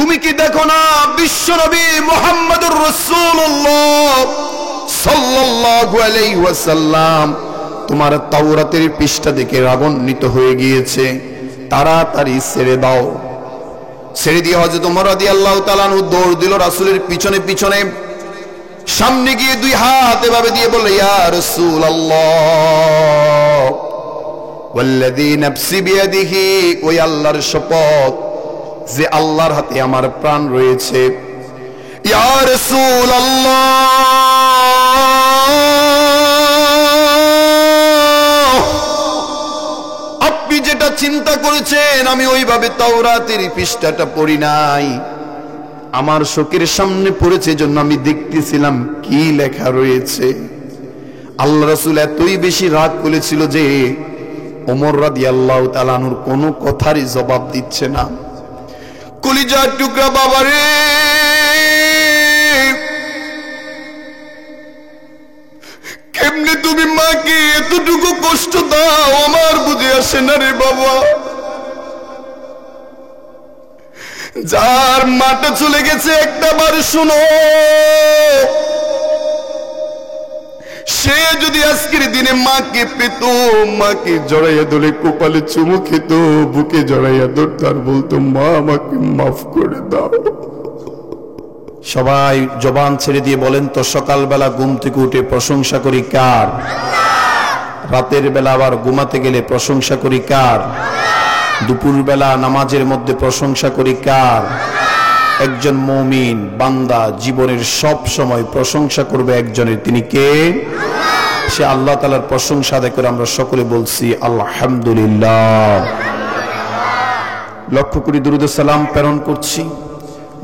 তুমি কি দেখো না বিশ্বনবী মুহাম্মদুর রাসূলুল্লাহ সাল্লাল্লাহু আলাইহি ওয়াসাল্লাম তোমার তাওরাতের পৃষ্ঠা দেখে রাগান্বিত হয়ে গিয়েছে, তাড়াতাড়ি ছেড়ে দাও। ছেড়ে দিয়ে হযরত ওমর রাদিয়াল্লাহু তাআলা আনহু দৌড় দিল রাসূলের পিছনে পিছনে, সামনে গিয়ে দুই হাত এভাবে দিয়ে বলল, ইয়া রাসূলুল্লাহ ওয়াল্লাযী নাফসি বিয়াদিহি, ওই আল্লাহর শপথ যে আল্লাহর হাতে আমার প্রাণ রয়েছে, ইয়া রাসূলুল্লাহ আপনি যেটা চিন্তা করেছেন আমি ওইভাবে তাওরাতের পৃষ্ঠাটা পড়ি নাই, আমার চোখের সামনে পড়েছে জন্য আমি দেখতেছিলাম কি লেখা রয়েছে। আল্লাহ রাসূল এতই বেশি রাগ করেছিল যে ওমর রাদিয়াল্লাহু তাআলা আনহুর কোনো কথারই জবাব দিচ্ছে না। কলিজার টুকরা বাবারে, কেমনে তুমি মাকে এতটুকু কষ্ট দাও আমার বুঝে আসে না রে বাবা। যার মাটা চলে গেছে একটা বার শুনো, সে যদি আজকের দিনে মাকে পেত, মাকে জড়াইয়া ধরে কপালে চুমু খেত, বুকে জড়াইয়া ধরত আর বলতো, মা আমাকে মাফ করে দাও। সবাই জবান ছেড়ে দিয়ে বলেন তো, সকালবেলা ঘুম থেকে উঠে প্রশংসা করি কার? রাতের বেলা আবার ঘুমাতে গেলে প্রশংসা করি কার? দুপুরবেলা নামাজের মধ্যে প্রশংসা করি কার? একজন মুমিন বান্দা জীবনের সব সময় প্রশংসা করবে একজনের, তিনি কে? সে আল্লাহ তাআলার প্রশংসা আদায় করে আমরা সকলে বলছি আলহামদুলিল্লাহ। লক্ষ কোটি দুরূদ সালাম প্রেরণ করছি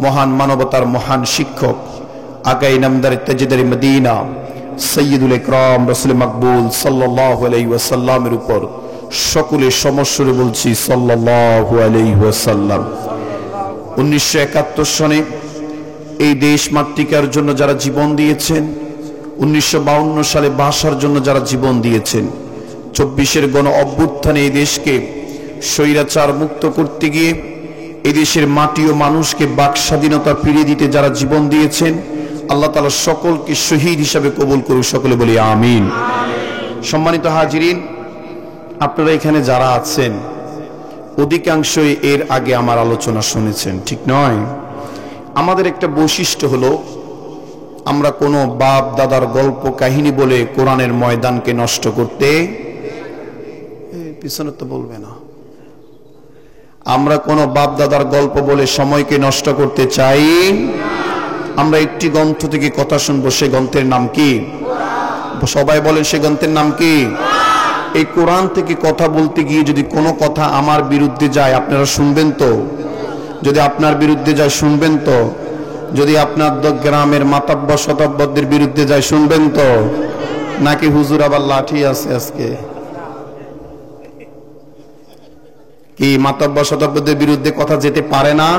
মহান মানবতার মহান শিক্ষক আকা ইনামদার তাজদারি মদিনা সাইয়্যিদুল ইকরাম রাসূল মাকবুল সাল্লাল্লাহু আলাইহি ওয়াসাল্লামের উপর সকলে সমস্বরে বলছি সাল্লাল্লাহু আলাইহি ওয়াসাল্লাম। 1971 সনে এই দেশ মাতৃকার জন্য যারা জীবন দিয়েছেন, 1952 সালে ভাষার জন্য যারা জীবন দিয়েছেন, 24-এর গণ অভ্যুত্থানে এই দেশকে স্বৈরাচার মুক্ত করতে গিয়ে এই দেশের মাটি ও মানুষকে বাক স্বাধীনতা ফিরিয়ে দিতে যারা জীবন দিয়েছেন, আল্লাহ তাআলা সকলকে শহীদ হিসাবে কবুল করুন, সকলে বলি আমিন। সম্মানিত হাজিরিন, আপনারা এখানে যারা আছেন অধিকাংশই এর আগে আমার আলোচনা শুনেছেন, ঠিক নয়? আমাদের একটা বৈশিষ্ট্য হলো আমরা কোনো বাপ দাদার গল্প কাহিনী বলে কোরআনের ময়দানকে নষ্ট করতে, পিছনে তো বলবে না, আমরা কোনো বাপ দাদার গল্প বলে সময়কে নষ্ট করতে চাই। আমরা একটি গ্রন্থ থেকে কথা শুনবো, সে গ্রন্থের নাম কি? সবাই বলেন, সে গ্রন্থের নাম কি? এই কোরআন থেকে কথা বলতে গিয়ে যদি কোনো কথা আমার বিরুদ্ধে যায়, আপনারা শুনবেন তো? যদি আপনার বিরুদ্ধে যায় শুনবেন তো? যদি আপনার গ্রামের মাতাব্বর শতাব্বরদের বিরুদ্ধে যায় শুনবেন তো? নাকি হুজুর আবার লাঠি আছে আজকে? কি মাতাব্বর শতাব্বরদের বিরুদ্ধে কথা যেতে পারে না?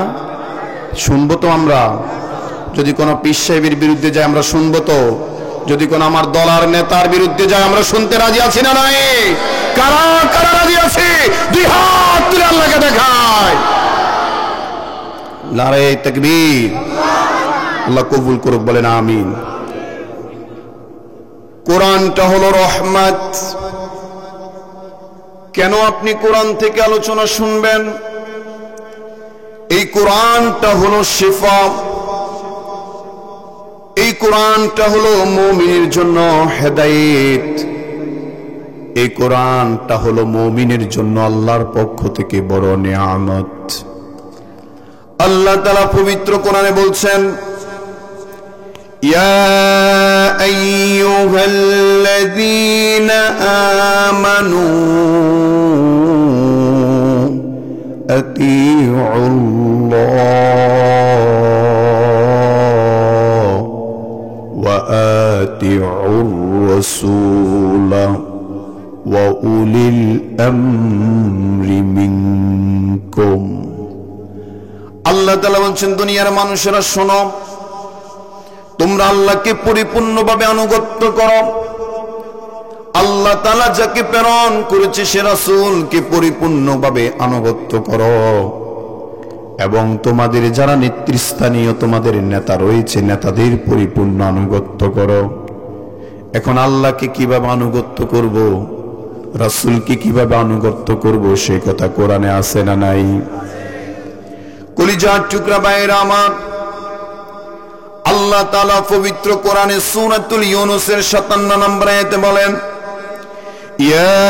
শুনবো তো আমরা। যদি কোনো পীর সাহেবের বিরুদ্ধে যায় আমরা শুনবো তো? যদি কোন আমার দলার নেতার বিরুদ্ধে যায় আমরা শুনতে রাজি আছি না নাই? কারা কারা রাজি আছে? দুই হাত তুলে আল্লাহকে দেখায়। নারে তাকবীর। আল্লাহ কবুল করুক, বলেন আমিন। কোরআনটা হলো রহমত। কেন আপনি কোরআন থেকে আলোচনা শুনবেন? এই কোরআনটা হলো শিফা। এই কোরআনটা হলো মুমিনের জন্য হেদায়েত। এই কোরআনটা হলো মুমিনের জন্য আল্লাহর পক্ষ থেকে বড় নিয়ামত। আল্লাহ তাআলা পবিত্র কোরআনে বলছেন, ইয়া আইয়ুহাল্লাযীনা আমানু আতিউল্লাহ ওয়া আতিউর রাসূল ওয়া উলিল আমরি মিনকুম। আল্লাহ তাআলা বলছেন, দুনিয়ার মানুষেরা শোনো, তোমরা আল্লাহকে পরিপূর্ণভাবে আনুগত্য করো। আল্লাহ তাআলা যাকে প্রেরণ করেছে সে রাসূলকে পরিপূর্ণভাবে আনুগত্য করো। এবং তোমাদের যারা নেতৃস্থানীয় তোমাদের নেতা রয়েছে নেতাদের পরিপূর্ণ আনুগত্য করো। এখন আল্লাহকে কিভাবে আনুগত্য করব, রাসূলকে কিভাবে আনুগত্য করব, সে কথা কোরআনে আছে না নাই? কলিজার টুকরা ভাইরা আমার, আল্লাহ তাআলা পবিত্র কোরআনে সূরাতুল ইউনূসের 57 নম্বর আয়াতে বলেন, ইয়া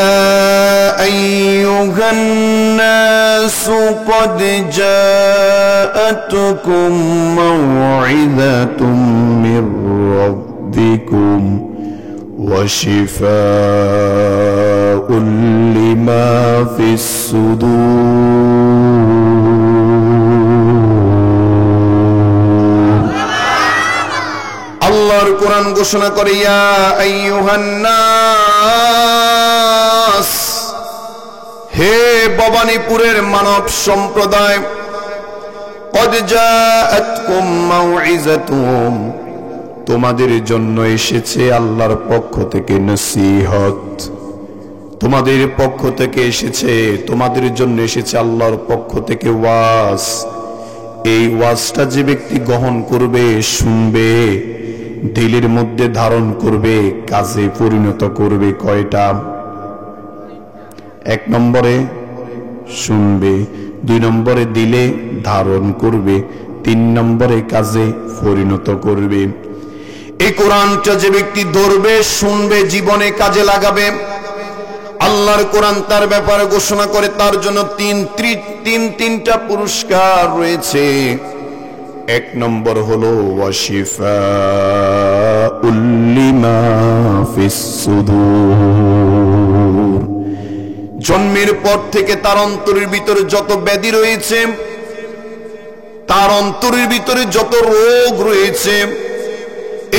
আইয়ুহান নাসু ক্বাদ জাআতুকুম মাউইযাতুম মির রাব্বিকুম ওয়া শিফাউল লিমা ফিস সুদূর। আল্লাহর কোরআন ঘোষণা করে, ইয়া আইয়ুহান নাস, হে ভবানীপুরের মানব সম্প্রদায়, ক্বাদ জাআতকুম মাউইযাতুম, তোমাদের জন্য এসেছে আল্লাহর পক্ষ থেকে নসিহত, তোমাদের পক্ষ থেকে এসেছে, তোমাদের জন্য এসেছে আল্লাহর পক্ষ থেকে ওয়াজ। এই ওয়াজটা যে ব্যক্তি গ্রহণ করবে, শুনবে, দিলের মধ্যে ধারণ করবে, কাজে পরিণত করবে, কয়টা? 1 নম্বরে শুনবে, 2 নম্বরে দিলে ধারণ করবে, 3 নম্বরে কাজে পরিণত করবে। এই কোরআনটা যে ব্যক্তি ধরবে, শুনবে, জীবনে কাজে লাগাবে, আল্লাহর কোরআন তার ব্যাপারে ঘোষণা করে তার জন্য তিনটা পুরস্কার রয়েছে। 1 নম্বর হলো ওয়াশিফাউল লিমা ফিস সুদূর, জন্মের পর থেকে তার অন্তরের ভিতরে যত ব্যাধি রয়েছে, তার অন্তরের ভিতরে যত রোগ রয়েছে,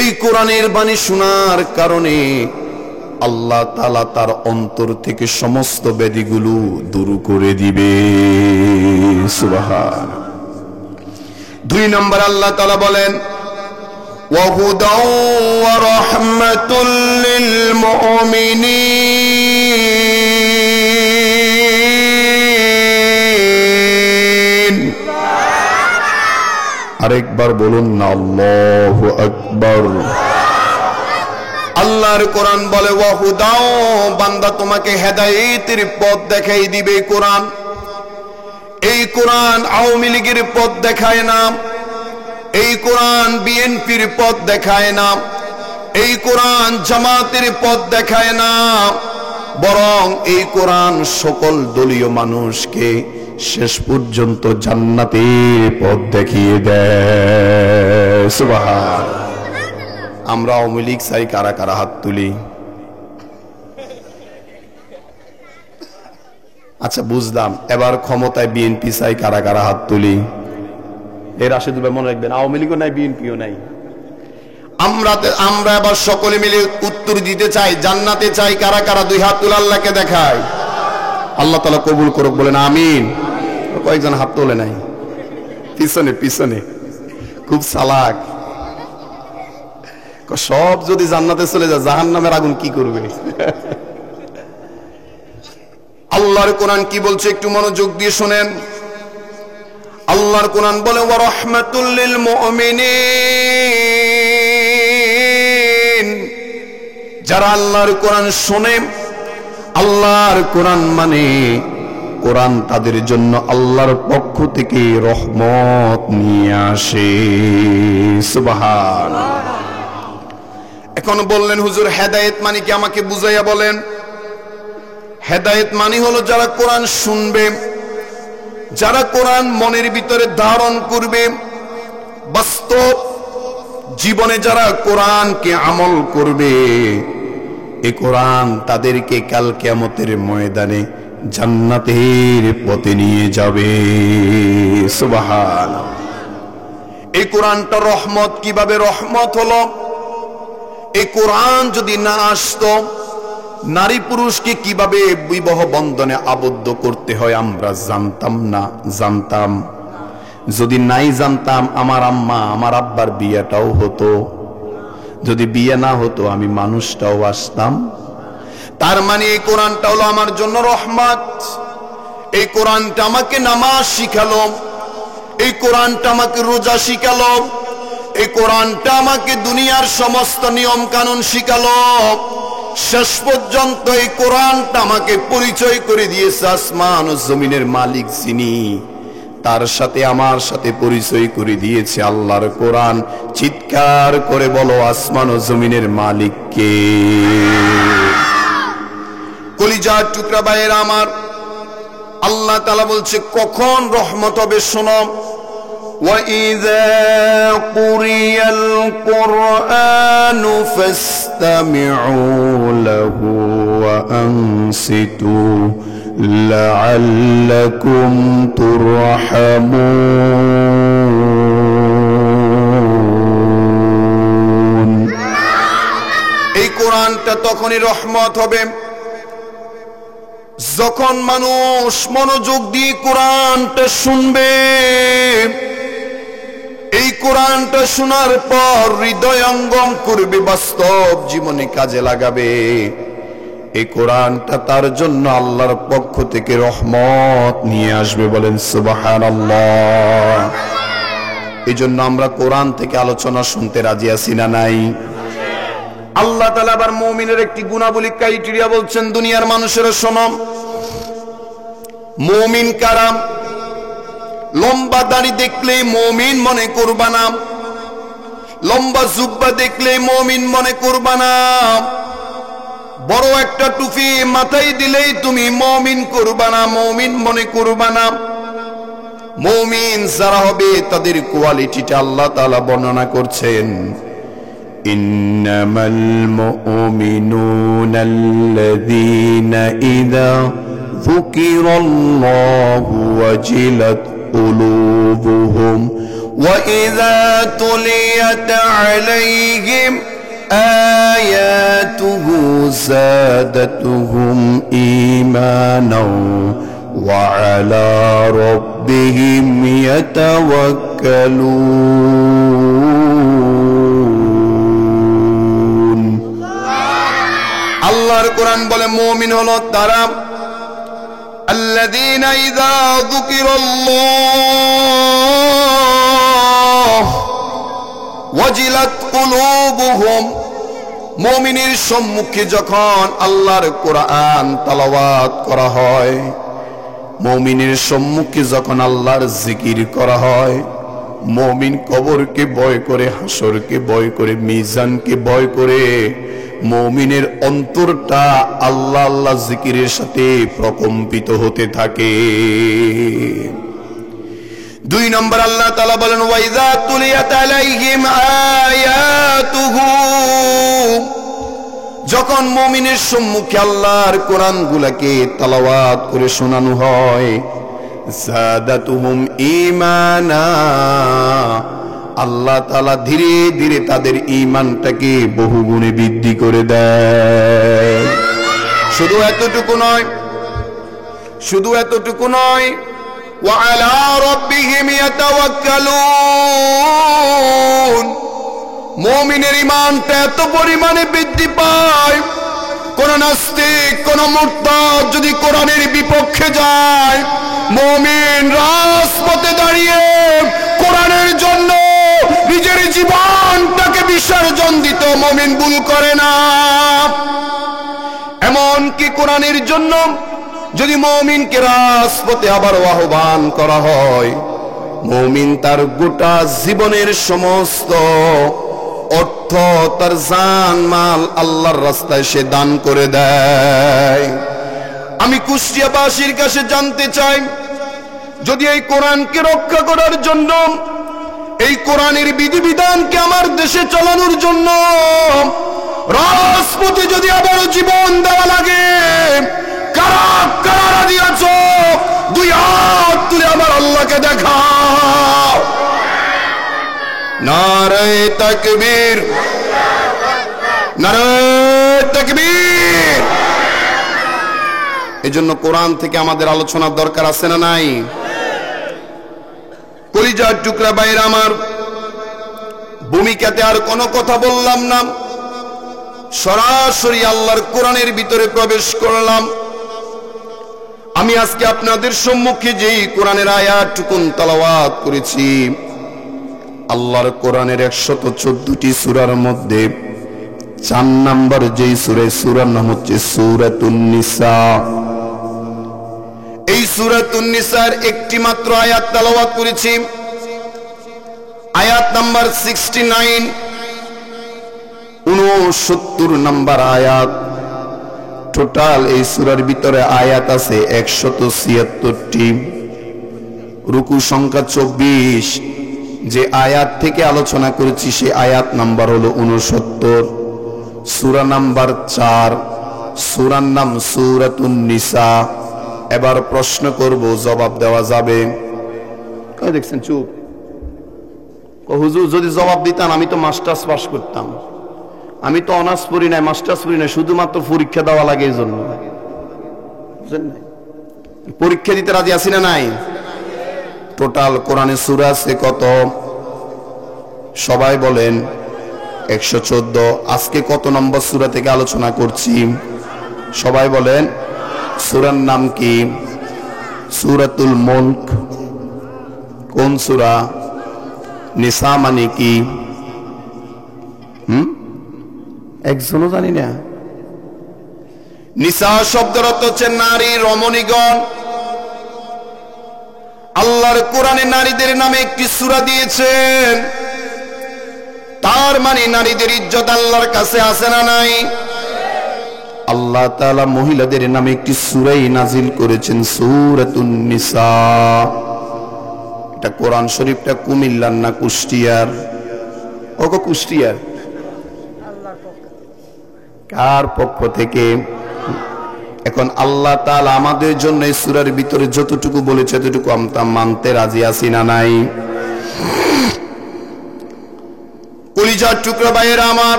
এই কোরআনের বাণী শোনার কারণে আল্লাহ তাআলা তার অন্তর থেকে সমস্ত ব্যাধিগুলো দূর করে দিবে। সুবহান। 2 নম্বর আল্লাহ তাআলা বলেন, ওয়া হুদাও ওয়া রাহমাতুল লিল মুমিনিন। আরেকবার বলুন না, আল্লাহু আকবার। আল্লাহর কোরআন বলে, ওয়া হুদাও, বান্দা তোমাকে হেদায়েতের পথ দেখাই দিবে কোরআন। এই কোরআন আওয়ামী লীগের পথ দেখায় না, এই কোরআন বিএনপির পথ দেখায় না, এই কোরআন জামাতের পথ দেখায় না, বরং এই কোরআন সকল দলীয় মানুষকে শেষ পর্যন্ত জান্নাতের পথ দেখিয়ে দেয়। সুবহান। আমরা আওয়ামী লীগ চাই, কারা কারা হাত তুলি? আচ্ছা বুঝলাম, এবার ক্ষমতায় বিএনপি চাই, কারা কারা হাত তুলি? এই রাশেদুল ভাই মনে রাখবেন, আওয়ামী লীগও নাই, বিএনপিও নাই। আমরা এবার সকলে মিলে উত্তর দিতে চাই, জান্নাতে চাই, কারা কারা? 2 হাত তুলে আল্লাহকে দেখায়। আল্লাহ তাআলা কবুল করুক, বলেন আমিন। কয়েকজন হাত তোলে নাই, পিছনে পিছনে খুব চালাক। সব যদি জান্নাতে চলে যায়, জাহান্নামের আগুন কি করবে? আল্লাহর কোরআন কি বলছে একটু মনোযোগ দিয়ে শুনেন। আল্লাহর কোরআন বলে, ওয়া রাহমাতুল লিল মুমিনিন, যারা আল্লাহর কোরআন শোনে, আল্লাহর কোরআন মানে, কোরআন তাদের জন্য আল্লাহর পক্ষ থেকে রহমত নিয়ে আসে। সুবহানাল্লাহ। এখন বললেন, হুজুর হেদায়েত মানে কি, আমাকে বুঝাইয়া বলেন। হেদায়েত মানে হলো যারা কোরআন শুনবে, যারা কোরআন মনের ভিতরে ধারণ করবে, বাস্তব জীবনে যারা কোরআনকে আমল করবে, এই কোরআন তাদেরকে কাল কিয়ামতের ময়দানে জান্নাতের পথে নিয়ে যাবে। সুবহানাল্লাহ। এই কোরআনটা রহমত। কিভাবে রহমত হলো? এই কোরআন যদি না আসতো, নারী পুরুষকে কিভাবে বিবাহ বন্ধনে আবদ্ধ করতে হয় আমরা জানতাম না। জানতাম, যদি নাই জানতাম আমার আম্মা আমার আব্বার বিয়েটাও হতো, যদি বিয়ে না হতো আমি মানুষটাও আসতাম। তার মানে এই কোরআনটা হলো আমার জন্য রহমত। এই কোরআনটা আমাকে নামাজ শিখালো, এই কোরআনটা আমাকে রোজা শিখালো, এই কোরআনটা আমাকে দুনিয়ার সমস্ত নিয়ম কানুন শিখালো। শেষ পর্যন্ত এই কোরআনটা আমাকে পরিচয় করে দিয়েছে আসমান ও জমিনের মালিক যিনি, তার সাথে আমার সাথে পরিচয় করে দিয়েছে আল্লাহর কোরআন। চিৎকার করে বলো, আসমান ও জমিনের মালিক কে? কলিজার টুকরা ভাইয়েরা আমার, আল্লাহ তাআলা বলছে কখন রহমত হবে শোনো। وَإِذَا قُرِئَ الْقُرْآنُ فَاسْتَمِعُوا لَهُ وَأَنصِتُوا لَعَلَّكُمْ تُرْحَمُونَ। এই কোরআনটা তখনই রহমত হবে যখন মানুষ মনোযোগ দিয়ে কোরআনটা শুনবে। এই কোরআনটা শোনার পর হৃদয়ঙ্গম করবে, বাস্তব জীবনে কাজে লাগাবে। এই কোরআনটা তার জন্য আল্লাহর পক্ষ থেকে রহমত নিয়ে আসবে। বলেন সুবহানাল্লাহ। এই জন্য আমরা কোরআন থেকে আলোচনা শুনতে রাজি আছি না নাই? আল্লাহ তাআলা আবার মুমিনের একটি গুণাবলী ক্রাইটেরিয়া বলছেন, দুনিয়ার মানুষেরা শোনো, মুমিন কারা? লম্বা দাড়ি দেখলেই মুমিন মনে করবা না, লম্বা জুব্বা দেখলেই মুমিন মনে করবা না, বড় একটা টুপি মাথায় দিলেই তুমি মুমিন করবা না, মুমিন মনে করবা না। মুমিন যারা হবে তাদের কোয়ালিটিটা আল্লাহ তাআলা বর্ণনা করছেন। ইন্নামাল মুমিনুনাল্লাযীনা ইযা যুকিরাল্লাহু ওয়াজিলাত قلوبهم وإذا تليت عليهم آياته زادتهم إيمانا وعلى ربهم يتوكلون। আল্লাহর কোরআন বলে মুমিন হলো তারা الذين إذا ذكر الله وجلت قلوبهم। মুমিনের সম্মুখে যখন আল্লাহর কোরআন তেলাওয়াত করা হয়, মুমিনের সম্মুখে যখন আল্লাহর জিকির করা হয়, মুমিন কবরকে ভয় করে, হাসরকে ভয় করে, মিজানকে ভয় করে। মুমিনের অন্তরটা আল্লাহ আল্লাহ জিকিরের সাথে প্রকম্পিত হতে থাকে। 2 নম্বর আল্লাহ তাআলা বলেন, ওয়াইযা তুলিয়াত আলাইহিম আয়াতুহু। যখন মুমিনের সম্মুখে আল্লাহর কোরআনগুলোকে তেলাওয়াত করে শোনানো হয়, যাদাতুহুম ঈমানা, আল্লাহ তাআলা ধীরে ধীরে তাদের ঈমানটাকে বহুগুণে বৃদ্ধি করে দেয়। শুধু এতটুকু নয়, শুধু এতটুকু নয়, ওয়া আলা রাব্বিহিম ইয়াতাওয়াক্কালুন। মুমিনের ঈমানটা এত পরিমাণে বৃদ্ধি পায়, কোন নাস্তিক, কোন মুরতাদ যদি কোরআনের বিপক্ষে যায়, মুমিন রাজপথে দাঁড়িয়ে কোরআনের জন্য নিজের জীবনটাকে বিসর্জন দিত, মুমিন ভুল করে না। এমন কি কোরআনের জন্য যদি মুমিনকে রাজপথে আবার আহ্বান করা হয়, মুমিন তার গোটা জীবনের সমস্ত অর্থ, তার জান মাল আল্লাহর রাস্তায় সে দান করে দেয়। আমি কুষ্টিয়াবাসীর কাছে জানতে চাই, যদি এই কোরআনকে রক্ষা করার জন্য, এই কোরআনের বিধিবিধানকে আমার দেশে চালানোর জন্য রাজপথে যদি আবারও জীবন দেওয়া লাগে, কারা কারা রাজি আছো? 2 হাত তুলে আমার আল্লাহকে দেখাও। নারে তাকবীর, নারে তাকবীর। এজন্য কোরআন থেকে আমাদের আলোচনার দরকার আছে না নাই? কলিজার টুকরা ভাইরা আমার, ভূমিকাতে আর কোনো কথা বললাম না, সরাসরি আল্লাহর কোরআনের ভিতরে প্রবেশ করলাম। আমি আজকে আপনাদের সম্মুখে যেই কোরআনের আয়াতটুকুন তেলাওয়াত করেছি, আল্লাহর কোরআনের 114টি সূরার মধ্যে 4 নাম্বার যেই সূরার নাম হচ্ছে সূরাতুন নিসা। এই সূরাতুন নিসার একটি মাত্র আয়াত তেলাওয়াত করেছি, আয়াত নাম্বার 69, 69 নাম্বার আয়াত। টোটাল এই সূরার ভিতরে আয়াত আছে 176টি, রুকু সংখ্যা 24। যে আয়াত থেকে আলোচনা করেছি সে আয়াত নাম্বার হলো 69, সূরা নাম্বার 4, সূরার নাম সূরাতুন নিসা। এবার প্রশ্ন করব, জবাব দেওয়া যাবে? দেখছেন চুপ। হুজুর যদি জবাব দিতাম আমি তো মাস্টার্স পাস করতাম। আমি তো অনার্স পড়ি নাই, মাস্টার্স পড়ি নাই, শুধুমাত্র পরীক্ষা দেওয়া লাগে এই জন্য। বুঝলেন না? পরীক্ষা দিতে রাজি আছি না নাই? টোটাল কোরআনে সূরা আছে কত? সবাই বলেন। 114। আজকে কত নম্বর সূরা থেকে আলোচনা করছি? সবাই বলেন। সূরার নাম কি? সূরাতুল মুলক। কোন সূরা? নিসা মানে কি? একজনও জানি না। নিসা শব্দের অর্থ হচ্ছে নারী, রমণীগণ। আল্লাহর কোরআনে নারীদের নামে একটি সূরা দিয়েছেন, তার মানে নারীদের ইজ্জত আল্লাহর কাছে আছে না নাই? আল্লাহ তাআলা মহিলাদের নামে একটি সূরাই নাজিল করেছেন, সূরাতুন নিসা। এটা কোরআন শরীফটা কুমিল্লার না কুষ্টিয়ার? ওগো কুষ্টিয়ার। কার পক্ষ থেকে? এখন আল্লাহ তাআলা আমাদের জন্য এই সূরার ভিতরে যতটুকু বলেছে ততটুকু আমরা মানতে রাজি আছি না নাই? কলিজার টুকরা ভাইয়েরা আমার,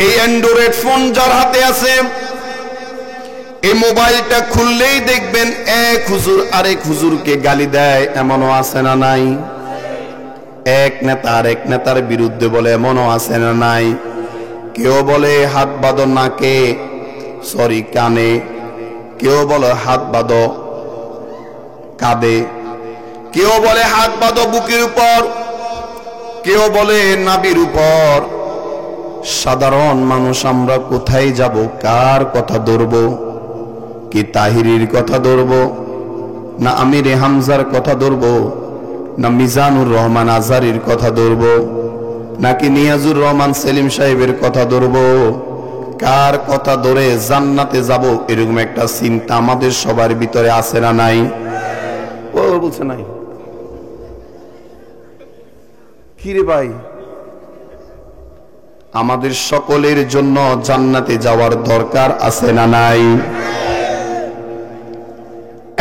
এই অ্যান্ড্রয়েড ফোন যার হাতে আছে, এই মোবাইলটা খুললেই দেখবেন এক হুজুর আরেক হুজুরকে গালি দেয়, এমনও আছে না নাই? এক নেতা আরেক নেতার বিরুদ্ধে বলে, এমনও আছে না নাই? কেউ বলে হাত বাঁধো নাকে, সরি কানে, কেউ বলে হাত বাঁধো কাঁধে, কেউ বলে হাত বাঁধো বুকের উপর, কেউ বলে নাভির উপর। সাধারণ মানুষ আমরা কোথায় যাব? কার কথা ধরব? কি তাহিরির কথা ধরব, না আমিরে হামজার কথা ধরব, না মিজানুর রহমান আজহারির কথা ধরব, নাকি নিয়াজুর রহমান সেলিম সাহেবের কথা ধরব? কার কথা ধরে জান্নাতে যাব এরকম একটা চিন্তা আমাদের সবার ভিতরে আছে না নাই? ও বলছে নাই। কি রে ভাই, আমাদের সকলের জন্য জান্নাতে যাওয়ার দরকার আছে না নাই?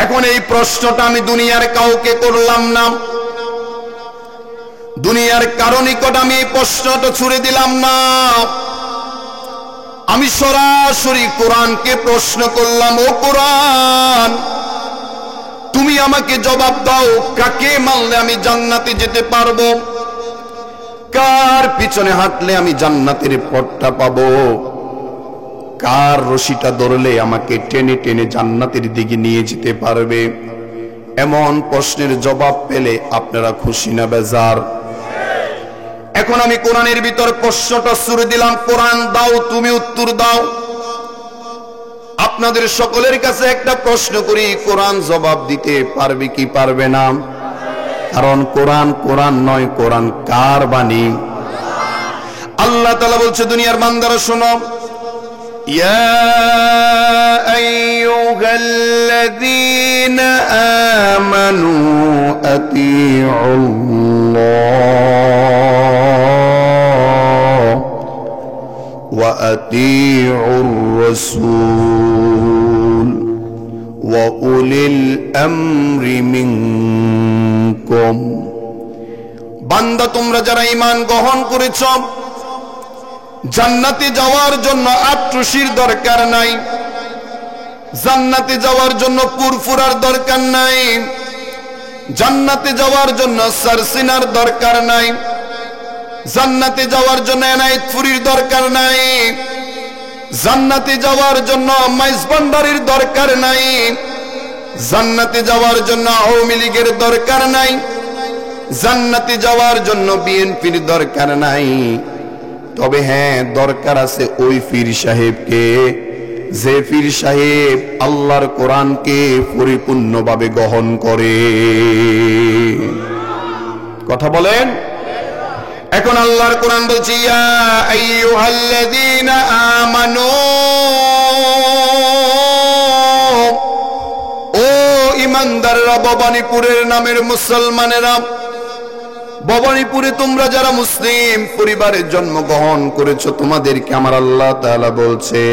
এখন এই প্রশ্নটা আমি দুনিয়ার কাউকে করলাম না, দুনিয়ার কারো নিকট আমি এই প্রশ্নটা ছুড়ে দিলাম না, আমি সরাসরি কোরআনকে প্রশ্ন করলাম, ও কোরআন তুমি আমাকে জবাব দাও, কাকে মানলে আমি জান্নাতে যেতে পারবো? কার পিছনে হাঁটলে আমি জান্নাতের পথটা পাবো? কার রশিটা ধরলে আমাকে টেনে টেনে জান্নাতের দিকে নিয়ে যেতে পারবে? এমন প্রশ্নের জবাব পেলে আপনারা খুশি না বেজার? এখন আমি কোরআনের ভিতর প্রশ্নটা ছুড়ে দিলাম, কোরআন দাও তুমি উত্তর দাও। আপনাদের সকলের কাছে একটা প্রশ্ন করি, কোরআন জবাব দিতে পারবে কি পারবে না? কারণ কোরআন কোরআন নয়, কোরআন কার বাণী? আল্লাহ তাআলা বলছে, দুনিয়ার বান্দারা শোনো, ইয়া আইয়ুহাল্লাযীনা আমানু আতিউল্লাহ ওয়া আতিউর রাসূল ওয়া উলিল আমরি মিনকুম। বান্দা তোমরা যারা ঈমান গ্রহণ করেছ, জান্নাতে যাওয়ার জন্য আট্রসির দরকার নাই, জান্নাতে যাওয়ার জন্য পুরফুরার দরকার নাই, জান্নাতে যাওয়ার জন্য সারসিনার দরকার নাই, জান্নাতে যাওয়ার জন্য এনায়েতপুরীর দরকার নাই, জান্নাতে যাওয়ার জন্য মাইজভান্ডারির দরকার নাই, জান্নাতে যাওয়ার জন্য আওয়ামী লীগের দরকার নাই, জান্নাতে যাওয়ার জন্য বিএনপির দরকার নাই। তবে হ্যাঁ, দরকার আছে ওই পীর সাহেবকে, যে পীর সাহেব আল্লাহর কোরআনকে পরিপূর্ণভাবে গ্রহণ করে। কথা বলেন। এখন আল্লাহর কোরআন বলছে, ইয়া আইয়ুহাল্লাযীনা আমানু, ও ঈমানদাররা, ভবানীপুরের নামের মুসলমানেরা, ভবানীপুরে তোমরা যারা মুসলিম পরিবারে জন্মগ্রহণ করেছো, তোমাদেরকে আমার আল্লাহ তাআলা বলছে,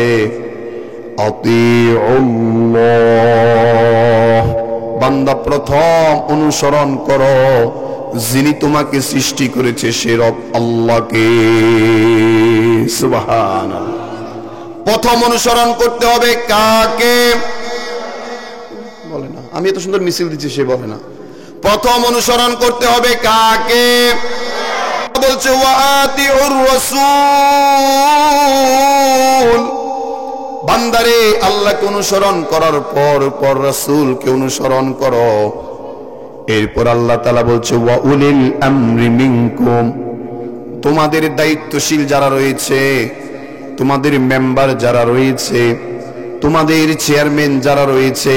আতিউল্লাহ, বান্দা প্রথম অনুসরণ করো যিনি তোমাকে সৃষ্টি করেছে, সে রব আল্লাহকে। সুবহানাল্লাহ। প্রথম অনুসরণ করতে হবে কাকে? বলে না, আমি এত সুন্দর মিছিল দিচ্ছি, সে বলে না। প্রথম অনুসরণ করতে হবে কাকে? বলছে ওয়াতিউর রাসূল, বান্দারে আল্লাহকে অনুসরণ করার পর রাসূলকে অনুসরণ করো। এরপর আল্লাহ তাআলা বলছে ওয়া উলিল আমরি মিনকুম, তোমাদের দায়িত্বশীল যারা রয়েছে, তোমাদের মেম্বার যারা রয়েছে, তোমাদের চেয়ারম্যান যারা রয়েছে,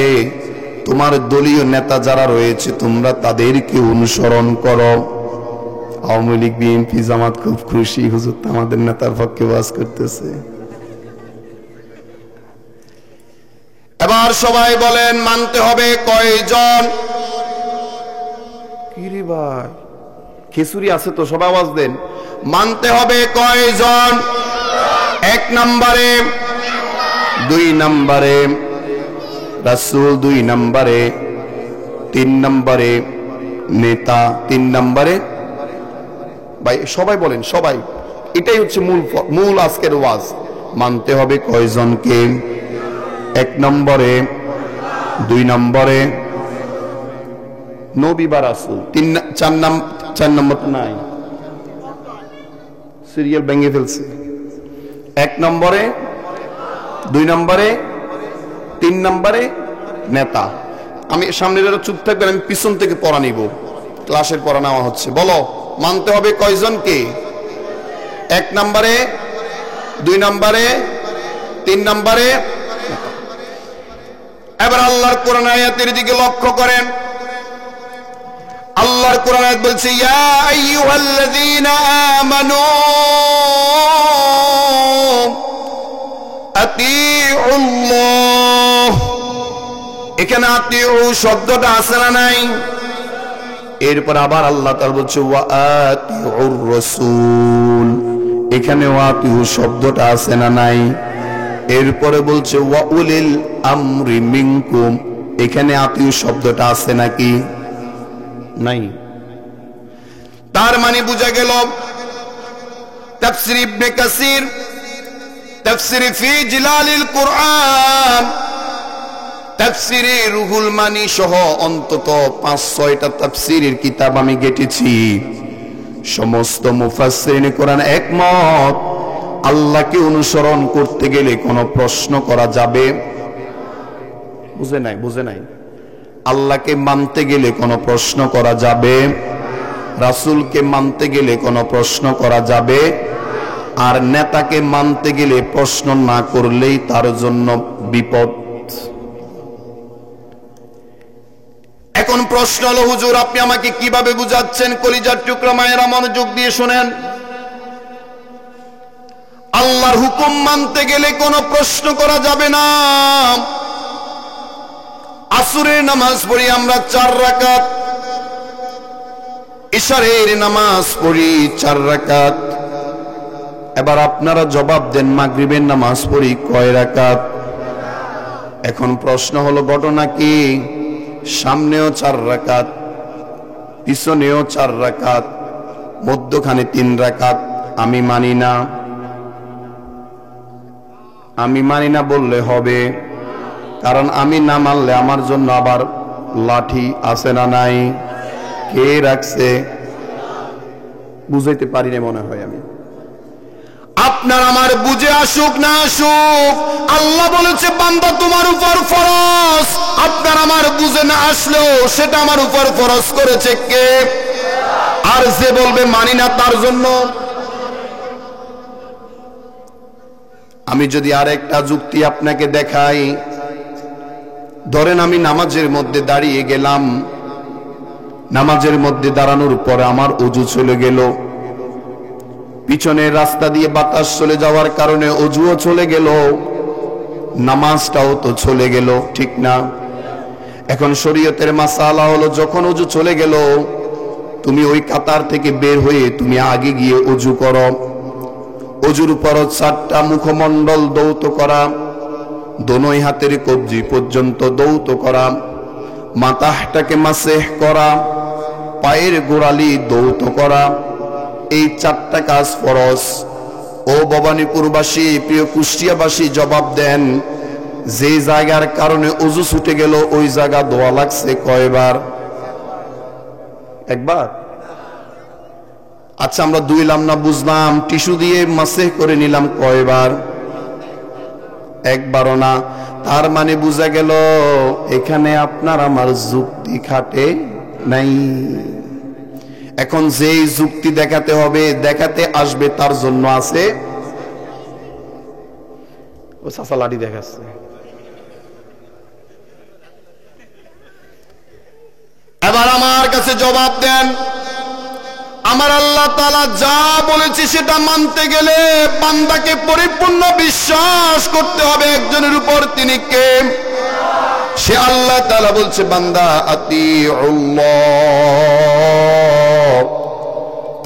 তোমার দলীয় নেতা যারা রয়েছে, তোমরা তাদেরকে অনুসরণ করো। আওয়ামী লীগ, বিএনপি, জামাত খুব খুশি, হুজুর আমাদের নেতার পক্ষে ওয়াজ করতেছে। এবার সবাই বলেন, মানতে হবে কয়জন? কি রে ভাই, খিচুড়ি আছে তো, সবাই আওয়াজ দেন। মানতে হবে কয়জন? 1 নম্বরে, 2 নম্বরে রাসূল, 2 নম্বরে, 3 নম্বরে নেতা, 3 নম্বরে ভাই সবাই বলেন, সবাই। এটাই হচ্ছে মূল আজকের ওয়াজ। মানতে হবে কয়জনকে? 1 নম্বরে, 2 নম্বরে নবী বা রাসূল, 4 নম্বর নাই, সিরিয়াল ভেঙে ফেলছে। 1 নম্বরে, 2 নম্বরে, 3 নম্বরে নেতা। আমি সামনে যারা চুপ থাকবেন, আমি পিছন থেকে পড়া নিব, ক্লাসের পড়া নেওয়া হচ্ছে। বলো, মানতে হবে কয়জনকে? 1 নম্বরে, 2 নম্বরে, 3 নম্বরে। এবার আল্লাহর কোরআন আয়াতের দিকে লক্ষ্য করেন। আল্লাহর কোরআন আয়াত বলছে, ইয়া আইয়ুহাল্লাযীনা আমানু আতিউল্লাহ। এখানে আতিউ শব্দটা আছে না নাই? এরপর আবার আল্লাহ তাআলা বলছে ওয়া আতিউর রাসূল, এখানে আতিউ শব্দটা আছে না নাই? এরপরে বলছে ওয়া উলিল আমরি মিনকুম, এখানে আতিউ শব্দটা আছে নাকি? নাই। তার মানে বোঝা গেল, তাফসীর ইবনে কাসির, তাফসীর ফি জিলালিল কুরআন, তাফসীরে রুহুল মানি সহ অন্তত 5-6টা তাফসীরের কিতাব আমি ঘেটেছি। সমস্ত মুফাসসিরিনে কোরআন একমত, আল্লাহকে অনুসরণ করতে গেলে কোনো প্রশ্ন করা যাবে? বুঝে নাই। আল্লাহকে মানতে গেলে কোনো প্রশ্ন করা যাবে? রাসূলকে মানতে গেলে কোনো প্রশ্ন করা যাবে? আর নেতাকে মানতে গেলে প্রশ্ন না করলেই তার জন্য বিপদ। এখন প্রশ্ন হলো, হুজুর আপনি আমাকে কিভাবে বুঝাচ্ছেন? কলিজার টুকরা মায়েরা মনোযোগ দিয়ে শুনেন। আল্লাহর হুকুম মানতে গেলে কোনো প্রশ্ন করা যাবে না। আসরের নামাজ পড়ি আমরা 4 রাকাত, ইশারের নামাজ পড়ি 4 রাকাত। এবার আপনারা জবাব দেন, মাগরিবের নামাজ পড়ি কয় রাকাত? এখন প্রশ্ন হলো, ঘটনা কি? সামনেও 4 রাকাত, পিছনেও 4 রাকাত, মধ্যখানে 3 রাকাত। আমি মানি না বললে হবে, কারণ আমি না মানলে আমার জন্য আবার লাঠি আছে না নাই? কে রাখছে? বুঝাইতে পারি না মনে হয় আমি। আপনার আমার বুঝে আসুক না আসুক, আল্লাহ বলেছে বান্দা তোমার উপর ফরজ। আপনার আমার বুঝে না আসলেও সেটা আমার উপর ফরজ করেছে কে? আর যে বলবে মানি না তার জন্য। আমি যদি আরেকটা যুক্তি আপনাকে দেখাই, ধরেন আমি নামাজের মধ্যে দাঁড়িয়ে গেলাম, নামাজের মধ্যে দাঁড়ানোর পরে আমার ওযু চলে গেল, পিছনের রাস্তা দিয়ে বাতাস চলে যাওয়ার কারণে ওযুও চলে গেল, নামাজটাও তো চলে গেল, ঠিক না? এখন শরীয়তের মাসালা হলো, যখন ওযু চলে গেল তুমি ওই কাতার থেকে বের হয়ে তুমি আগে গিয়ে ওযু করো। ওযুর উপর 4টা মুখমণ্ডল দৌত করা, দোনোই হাতের কবজি পর্যন্ত দৌত করা, মাথাটাকে মাসেহ করা, পায়ের গোড়ালি দৌত করা, এই 4টা কাজ ফরজ। ও ভবানীপুরবাসী, প্রিয় কুষ্টিয়াবাসী জবাব দেন, যে জায়গার কারণে ওযু ছুটে গেল ওই জায়গা ধোয়া লাগছে কয়বার? একবার? আচ্ছা আমরা ধুইলাম না বুঝলাম, টিস্যু দিয়ে মাসেহ করে নিলাম কয়বার? একবারও না। তার মানে বোঝা গেল এখানে আপনার আমার যুক্তি খাটে নাই। এখন যেই যুক্তি দেখাতে হবে, দেখাতে আসবে, তার জন্য আছে। ও চাচা লাঠি দেখাচ্ছে। এবার আমার কাছে জবাব দেন, আমার আল্লাহ তাআলা যা বলেছে সেটা মানতে গেলে বান্দাকে পরিপূর্ণ বিশ্বাস করতে হবে একজনের উপর, তিনি কে? সে আল্লাহ তাআলা বলছে বান্দা আতিউল্লাহ,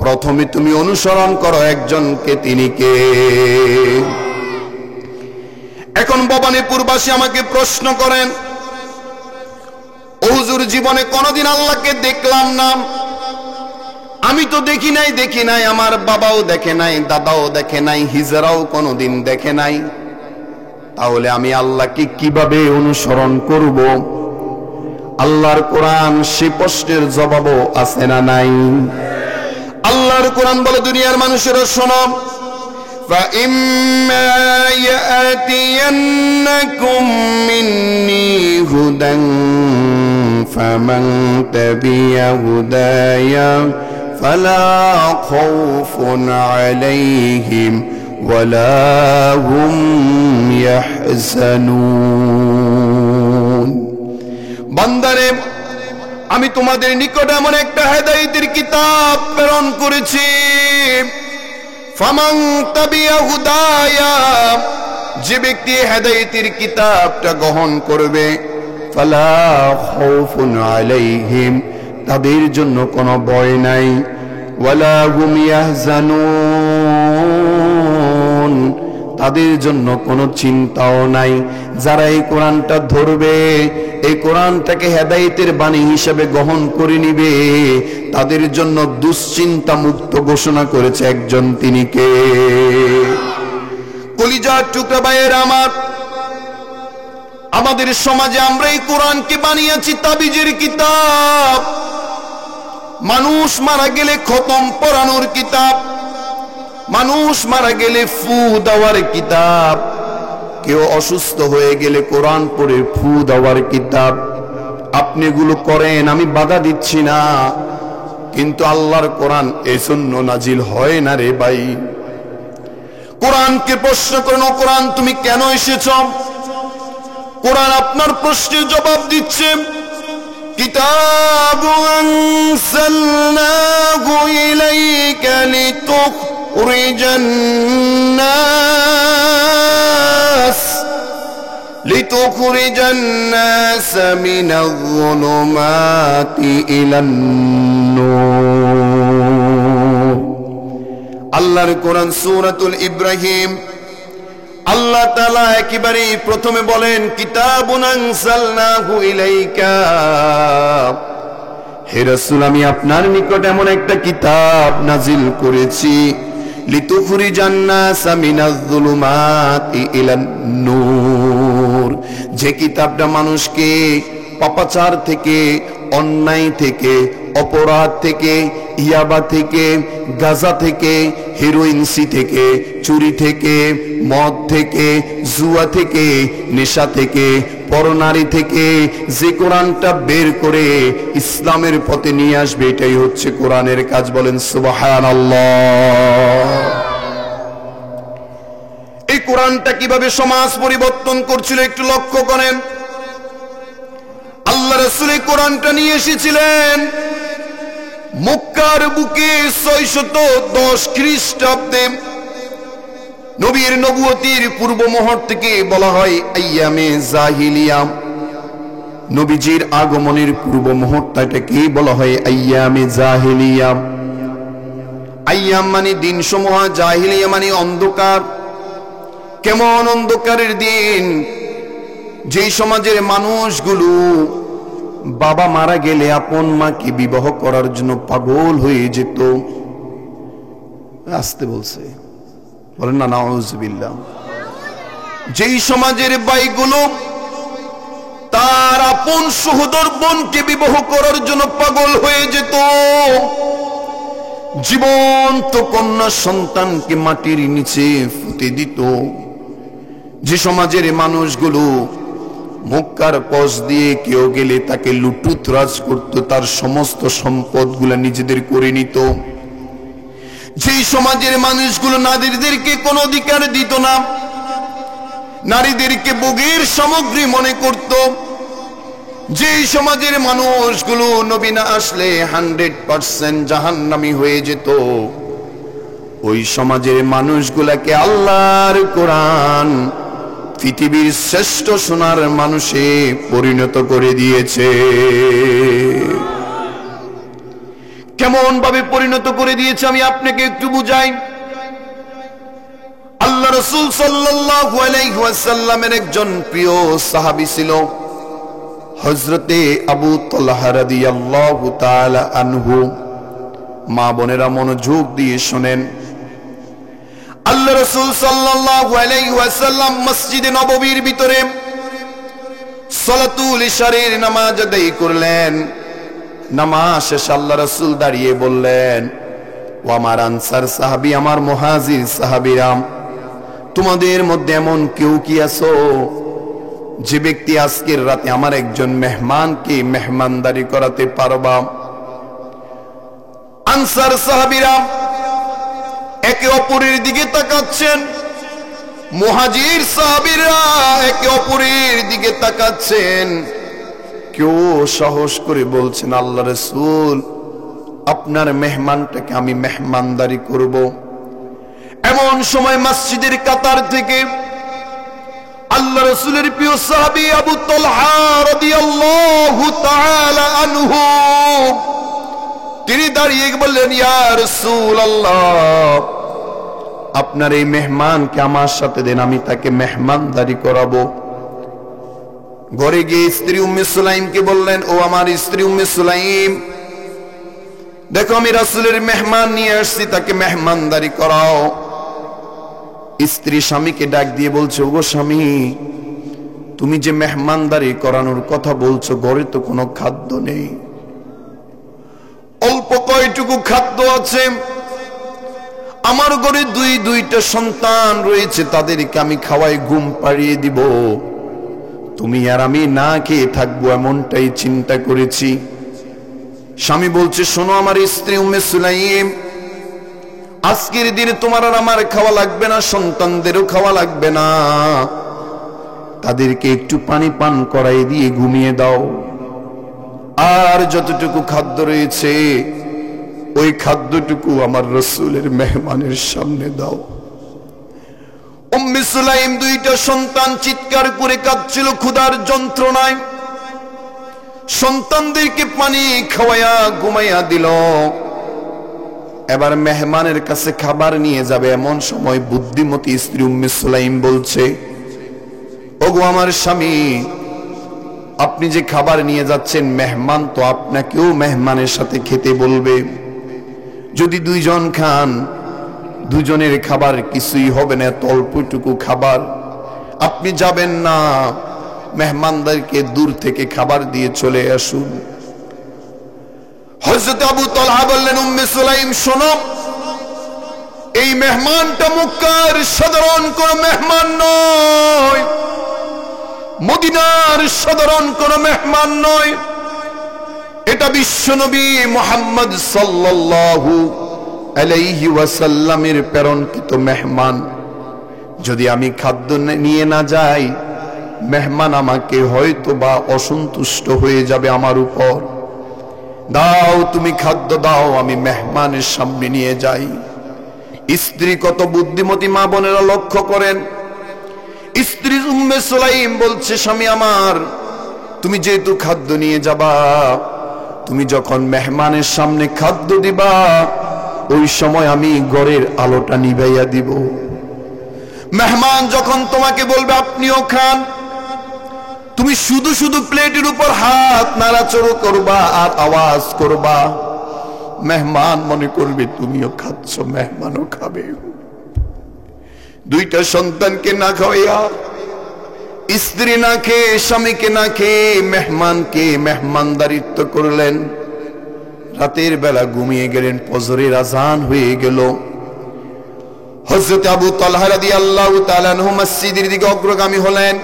প্রথমে তুমি অনুসরণ করো একজনকে, তিনি কে? এখন ভবানীপুরবাসী আমাকে প্রশ্ন করেন, হুজুর জীবনে কোনদিন আল্লাহকে দেখলাম না। আমি তো দেখি নাই, আমার বাবাও দেখে নাই, দাদাও দেখে নাই, হিজরাও কোনদিন দেখে নাই, তাহলে আমি আল্লাহকে কিভাবে অনুসরণ করব? আল্লাহর কোরআন সে প্রশ্নের জবাবও আছে না নাই? আল্লাহর কোরআন বলে, দুনিয়ার মানুষেরা শোনো, فَإِمَّا يَأْتِيَنَّكُم مِّنِّي هُدًى فَمَن تَبِعَ هُدَايَ فَلَا خَوْفٌ عَلَيْهِمْ وَلَا هُمْ يَحْزَنُونَ। বান্দারে, আমি তোমাদের নিকট এমন একটা হেদায়েতের কিতাব প্রেরণ করেছি, ফামান তাবিয়া হুদায়া, যে ব্যক্তি হেদায়েতের কিতাবটা গ্রহণ করবে, ফালা খাউফুন আলাইহিম, তাদের জন্য কোনো ভয় নাই, ওয়ালা হুম ইয়াহজানুন, তাদের জন্য কোনো চিন্তাও নাই। যারা এই কোরআনটা ধরবে, এই কোরআনটাকে হেদায়েতের বাণী হিসেবে গ্রহণ করে নিবে, তাদের জন্য দুশ্চিন্তা মুক্ত ঘোষণা করেছে একজন, তিনি কে? কলিজার টুকরা ভাইয়েরা আমার, আমাদের সমাজে আমরা এই কোরআনকে বানিয়েছি তাবিজের কিতাব, মানুষ মারা গেলে খতম পড়ানোর কিতাব, মানুষ মারা গেলে ফু দেওয়ার কিতাব, কেউ অসুস্থ হয়ে গেলে কোরআন পড়ে ফু দেওয়ার কিতাব। আপনি এগুলো করেন, আমি বাধা দিচ্ছি না, কিন্তু আল্লাহর কোরআন এই জন্য নাজিল হয় না রে ভাই। কোরআনকে প্রশ্ন করেন, কোরআন তুমি কেন এসেছ? কোরআন আপনার প্রশ্নের জবাব দিচ্ছে, কিতাবুন আনসালনাহু ইলাইকা লিতুখরিজান নাস মিনাজ যুলুমাতি ইলান নূর। আল্লাহর কোরআন সূরাতুল ইব্রাহিম, আল্লাহ তাআলা একেবারে প্রথমে বলেন, কিতাবুন আনসালনাহু ইলাইকা, হে রাসূল আমি আপনার নিকট এমন একটা কিতাব নাজিল করেছি, লিতুখরিজান নাস মিনাজ যুলুমাতি ইলান নূর, যে কিতাবটা মানুষকে পাপাচার থেকে অন্যায় থেকে, অপরাধ থেকে, ইয়াবা থেকে, গাঁজা থেকে, হেরোইনসি থেকে, চুরি থেকে, মদ থেকে, জুয়া থেকে, নেশা থেকে, পরনারী থেকে যে কোরআনটা বের করে ইসলামের পথে নিয়ে আসবে, এটাই হচ্ছে কোরআনের কাজ। বলেন সুবহানাল্লাহ। এই কোরআনটা কিভাবে সমাজ পরিবর্তন করছিল একটু লক্ষ্য করেন। আল্লাহ রাসূল এই কোরআনটা নিয়ে এসেছিলেন মক্কার বুকে 610 খ্রিস্টাব্দে। নবীর নবুয়তির পূর্ব মুহূর্তকে বলা হয় আইয়ামে জাহিলিয়া। নবীজির আগমনের পূর্ব মুহূর্তটাকে বলা হয় আইয়ামে জাহিলিয়া। আইয়াম মানে দিনসমূহ, জাহিলিয়া মানে অন্ধকার। কেমন অন্ধকারের দিন? যেই সমাজের মানুষগুলো বাবা মারা গেলে আপন মাকে বিবাহ করার জন্য পাগল হয়ে যেত। আসতে বলছে, বলেন না নাউযুবিল্লাহ। যেই সমাজের ভাইগুলো তার আপন সহোদর বোনকে বিবাহ করার জন্য পাগল হয়ে যেত, জীবন্ত কন্যা সন্তানকে মাটির নিচে পুঁতে দিত। যে সমাজের মানুষগুলো মক্কার পথ দিয়ে কেউ গেলে তাকে লুটুতরাজ করত, তার সমস্ত সম্পদগুলো নিজেদের করে নিত। যেই সমাজের মানুষগুলো নারীদেরকে কোনো অধিকার দিত না, নারীদেরকে ভোগের সামগ্রী মনে করত, যেই সমাজের মানুষগুলো নবী না আসলে 100% জাহান্নামী হয়ে যেত, ওই সমাজের মানুষগুলাকে আল্লাহর কোরআন পৃথিবীর শ্রেষ্ঠ সোনার মানুষে পরিণত করে দিয়েছে। কেমন ভাবে পরিণত করে দিয়েছে আমি আপনাকে একটু বুঝাই। আল্লাহ রাসূল সাল্লাল্লাহু আলাইহি ওয়াসাল্লামের একজন প্রিয় সাহাবী ছিল হযরতে আবু তালহা রাদিয়াল্লাহু তাআলা আনহু। মা বোনেরা মনোযোগ দিয়ে শুনেন। আল্লাহ রাসূল সাল্লাল্লাহু আলাইহি ওয়াসাল্লাম মসজিদে নববীর ভিতরে সালাতুল ইশারের নামাজ আদায় করলেন। নামাজ শেষে আল্লাহ রাসূল দাঁড়িয়ে বললেন, ও আমার আনসার সাহাবী, আমার মুহাজির সাহাবীরা, তোমাদের মধ্যে এমন কেউ কি আছো যে ব্যক্তি আজকের রাতে আমার একজন মেহমানকে মেহমানদারি করাতে পারবা? আনসার সাহাবীরা একে অপরের দিকে তাকাচ্ছেন, মুহাজির সাহাবীরা একে অপরের দিকে তাকাচ্ছেন। কেউ সাহস করে বলছেন, আল্লাহ রাসূল, আপনার মেহমানটাকে আমি মেহমানদারি করব। এমন সময় মসজিদের কাতার থেকে আল্লাহ রাসূলের প্রিয় সাহাবী আবু তালহা রাদিয়াল্লাহু তাআলা আনহু তিনি দাঁড়িয়ে বললেন, ইয়া রাসূলুল্লাহ, আপনার এই মেহমানকে আমার সাথে দেন, আমি তাকে মেহমানদারি করাবো। ঘরে গিয়ে স্ত্রী উম্মে সুলাইমকে বললেন, ও আমার স্ত্রী উম্মে সুলাইম, দেখো আমি রাসূলের মেহমান নিয়ে আসছি, তাকে মেহমানদারি করাও। স্ত্রী স্বামীকে ডাক দিয়ে বলছে, ওগো স্বামী, তুমি যে মেহমানদারি করানোর কথা বলছো, ঘরে তো কোনো খাদ্য নেই, অল্প কয়টুকু খাদ্য আছে। আমার ঘরে দুইটা সন্তান রয়েছে, তাদেরকে আমি খাওয়াই ঘুম পাড়িয়ে দিব, তুমি আর আমি না খেয়ে থাকবো এমনটাই চিন্তা করেছি। স্বামী বলছে, শোনো আমার স্ত্রী উম্মে সুলাইম, আজকের দিনে তোমার আর আমার খাওয়া লাগবে না, সন্তানদেরও খাওয়া লাগবে না, তাদেরকে একটু পানি পান করাই দিয়ে ঘুমিয়ে দাও। আর যতটুকু খাদ্য রয়েছে ওই খাদ্যটুকু আমার রাসূলের মেহমানের সামনে দাও। উম্মে সুলাইম দুইটা সন্তান চিৎকার করে কাঁদছিল ক্ষুধার যন্ত্রণায়। সন্তানদেরকে পানি খাওয়ায়া ঘুমাইয়া দিল। এবার মেহমানের কাছে খাবার নিয়ে যাবে, এমন সময় বুদ্ধিমতী স্ত্রী উম্মে সুলাইম বলছে, ওগো আমার স্বামী, আপনি যে খাবার নিয়ে যাচ্ছেন, মেহমান তো আপনাকেও মেহমানের সাথে খেতে বলবে। যদি দুইজন খান, দুজনের খাবার কিছুই হবে না, অল্পটুকু খাবার। আপনি যাবেন না, মেহমানদেরকে দূর থেকে খাবার দিয়ে চলে আসুন। হযরত আবু তালহা বললেন, উম্মে সুলাইম শোনো, এই মেহমানটা মক্কার সাধারণ কোন মেহমান নয়, মদিনার সাধারণ কোন মেহমান নয়, এটা বিশ্বনবী মুহাম্মদ সাল্লাল্লাহু আলাইহি ওয়াসাল্লামের প্রেরণকৃত মেহমান। যদি আমি খাদ্য নিয়ে না যাই, মেহমান আমাকে হয়তো বা অসন্তুষ্ট হয়ে যাবে আমার উপর। দাও, তুমি খাদ্য দাও, আমি মেহমানের সামনে নিয়ে যাই। স্ত্রী কত বুদ্ধিমতী, মা বোনেরা লক্ষ্য করেন। স্ত্রী উম্মে সুলাইম বলছে, স্বামী আমার, তুমি যেহেতু খাদ্য নিয়ে যাবা, তুমি যখন মেহমানের সামনে খাদ্য দিবা, ওই সময় আমি ঘরের আলোটা নিভাইয়া দিব। মেহমান যখন তোমাকে বলবে আপনিও খান, তুমি শুধু শুধু প্লেটের উপর হাত নাড়াচড়ো করবা আর আওয়াজ করবা। মেহমান মনে করবে তুমিও খাচ্ছ, মেহমানও খাবে। দুইটা সন্তানকে না খাওয়াইয়া, স্ত্রী না খেয়ে, স্বামীকে না খেয়ে মেহমানকে মেহমানদারিত্ব করলেন। রাতের বেলা ঘুমিয়ে গেলেন, ফজরের আজান হয়ে গেল। হযরত আবু তালহা রাদিয়াল্লাহু তাআলা আনহু মসজিদের দিকে অগ্রগামী হলেন।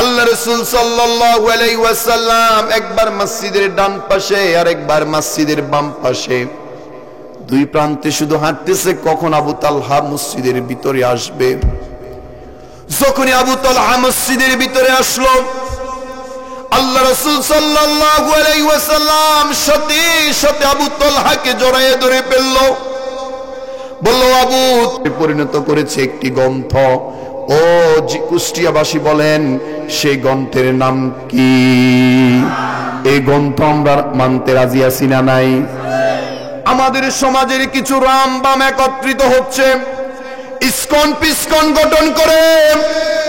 আল্লাহ রাসূল সাল্লাল্লাহু আলাইহি ওয়াসাল্লাম একবার মসজিদের ডান পাশে আর একবার মসজিদের বাম পাশে, দুই প্রান্তে শুধু হাঁটতেছে, কখন আবু তালহা মসজিদের ভিতরে আসবে। যখনই আবু তালহা মসজিদের ভিতরে আসলো, আল্লাহ রাসূল সাল্লাল্লাহু আলাইহি ওয়াসাল্লাম সাথে সাথে আবু তালহাকে জড়ায়ে ধরে ফেলল। বলল, আবু পরিণত করেছে একটি গ্রন্থ। ও কুষ্টিয়াবাসী বলেন, সেই গ্রন্থের নাম কি? এই গ্রন্থ আমরা মানতে রাজি আছি না নাই? আমাদের সমাজের কিছু রাম বাম একত্রিত হচ্ছে, ইসকন পিসকন গঠন করে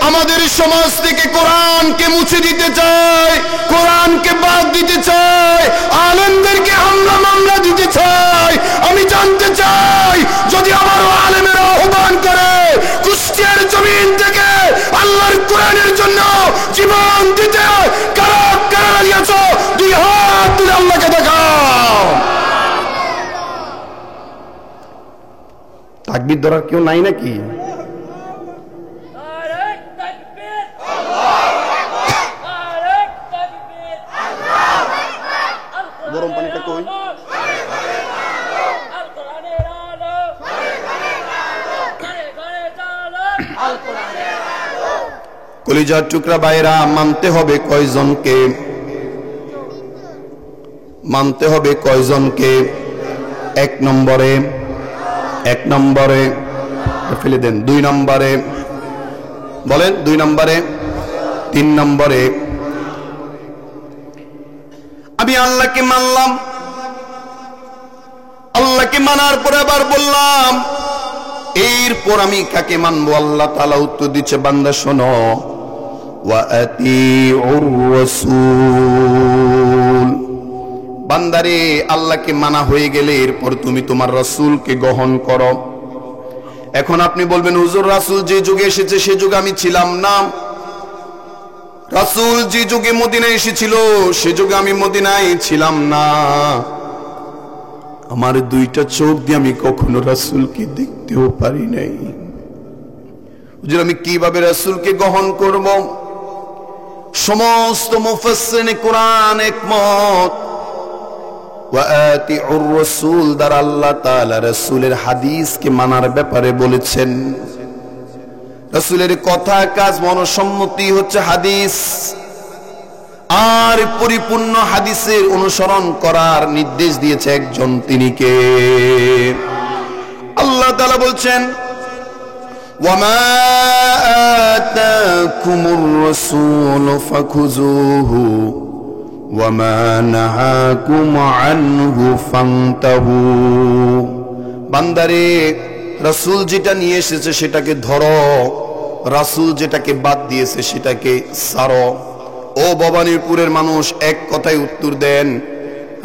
আমাদের সমাজ থেকে কোরআনকে মুছে দিতে চায়, কোরআনকে বাদ দিতে চায়, আলেমদেরকে হামলা মামলা দিতে চায়। আমি জানতে চাই, যদি আমার আলেমেরা আহ্বান করে কুষ্টিয়ার জমিন থেকে আল্লাহর কোরআনের জন্য জীবন দিতে, কারা কারা রাজি আছো? দুই হাত তুলে আল্লাহকে দেখাও। তাকবীর ধরার কেউ নাই নাকি? গরম পানিটা কই? কলিজার টুকরা ভাইরা, মানতে হবে কয়জনকে? মানতে হবে কয়জনকে? এক নম্বরে ফেলে দেন। 2 নম্বরে বলেন, 2 নম্বরে, 3 নম্বরে। আমি আল্লাহকে মানলাম, আল্লাহকে মানার পরে আবার বললাম, এরপর আমি কাকে মানবো? আল্লাহ তাআলা উত্তর দিচ্ছে, বান্দা শোনো, ওয়া আতিউর রাসূল। বান্দারে, আল্লাহকে মানা হয়ে গেলে এরপর তুমি তোমার রাসূলকে গ্রহণ করো। এখন আপনি বলবেন, হুজুর রাসূল যে যুগে এসেছে সে যুগে আমি ছিলাম না। রাসূল যে যুগে মদিনায় এসেছিল সে যুগে আমি মদিনায় ছিলাম না। আমার 2টা চোখ দিয়ে আমি কখনো রাসূলকে দেখতেও পারি নাই। হুজুর আমি কিভাবে রাসূলকে গ্রহণ করব? সমস্ত মুফাসসিরিনে কোরআন একমত, ওয়া আতিউর রাসূল দ্বারা আল্লাহ তাআলা রাসূলের হাদিসকে মানার ব্যাপারে বলেছেন। রাসূলের কথা কাজ মনসম্মতি হচ্ছে হাদিস, আর পরিপূর্ণ হাদিসের অনুসরণ করার নির্দেশ দিয়েছে একজন, তিনি কে? আল্লাহ তাআলা বলছেন, ওয়ামা আতাকুমুর রাসূলু ফাখুযুহু ওয়ামা নাহাকুম আনহু ফান্তাহু। বান্দারে, রাসূল যেটা নিয়ে এসেছে সেটাকে ধরো, রাসূল যেটাকে বাদ দিয়েছে সেটাকে ছাড়ো। ও ভবানীপুরের মানুষ, এক কথায় উত্তর দেন,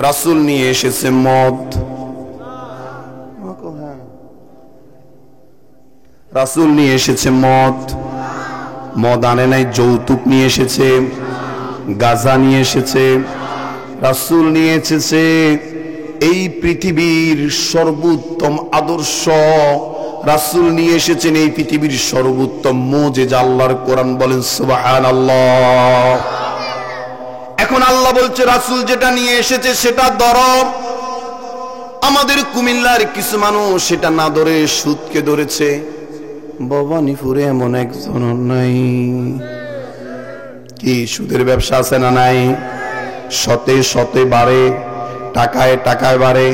রাসূল নিয়ে এসেছে মদ। রাসূল নিয়ে এসেছে মদ। মদ আনে নাই, যৌতুক নিয়ে এসেছে, গাঁজা নিয়ে এসেছে, রাসূল নিয়ে এসেছে এই পৃথিবীর সর্বোত্তম আদর্শ, রাসূল নিয়ে এসেছেন এই পৃথিবীর সর্বোত্তম মুজিজা। আল্লাহর কোরআন, বলেন সুবহানাল্লাহ। এখন আল্লাহ বলছে রাসূল যেটা নিয়ে এসেছে সেটা ধরো। আমাদের কুমিল্লার কিছু মানুষ সেটা না ধরে সুদকে ধরেছে। ভবানীপুরে এমন একজন নাই কি সুদের ব্যবসা আছে না নাই? শতে শতে বাড়ে, টাকায় টাকায় বাড়ে।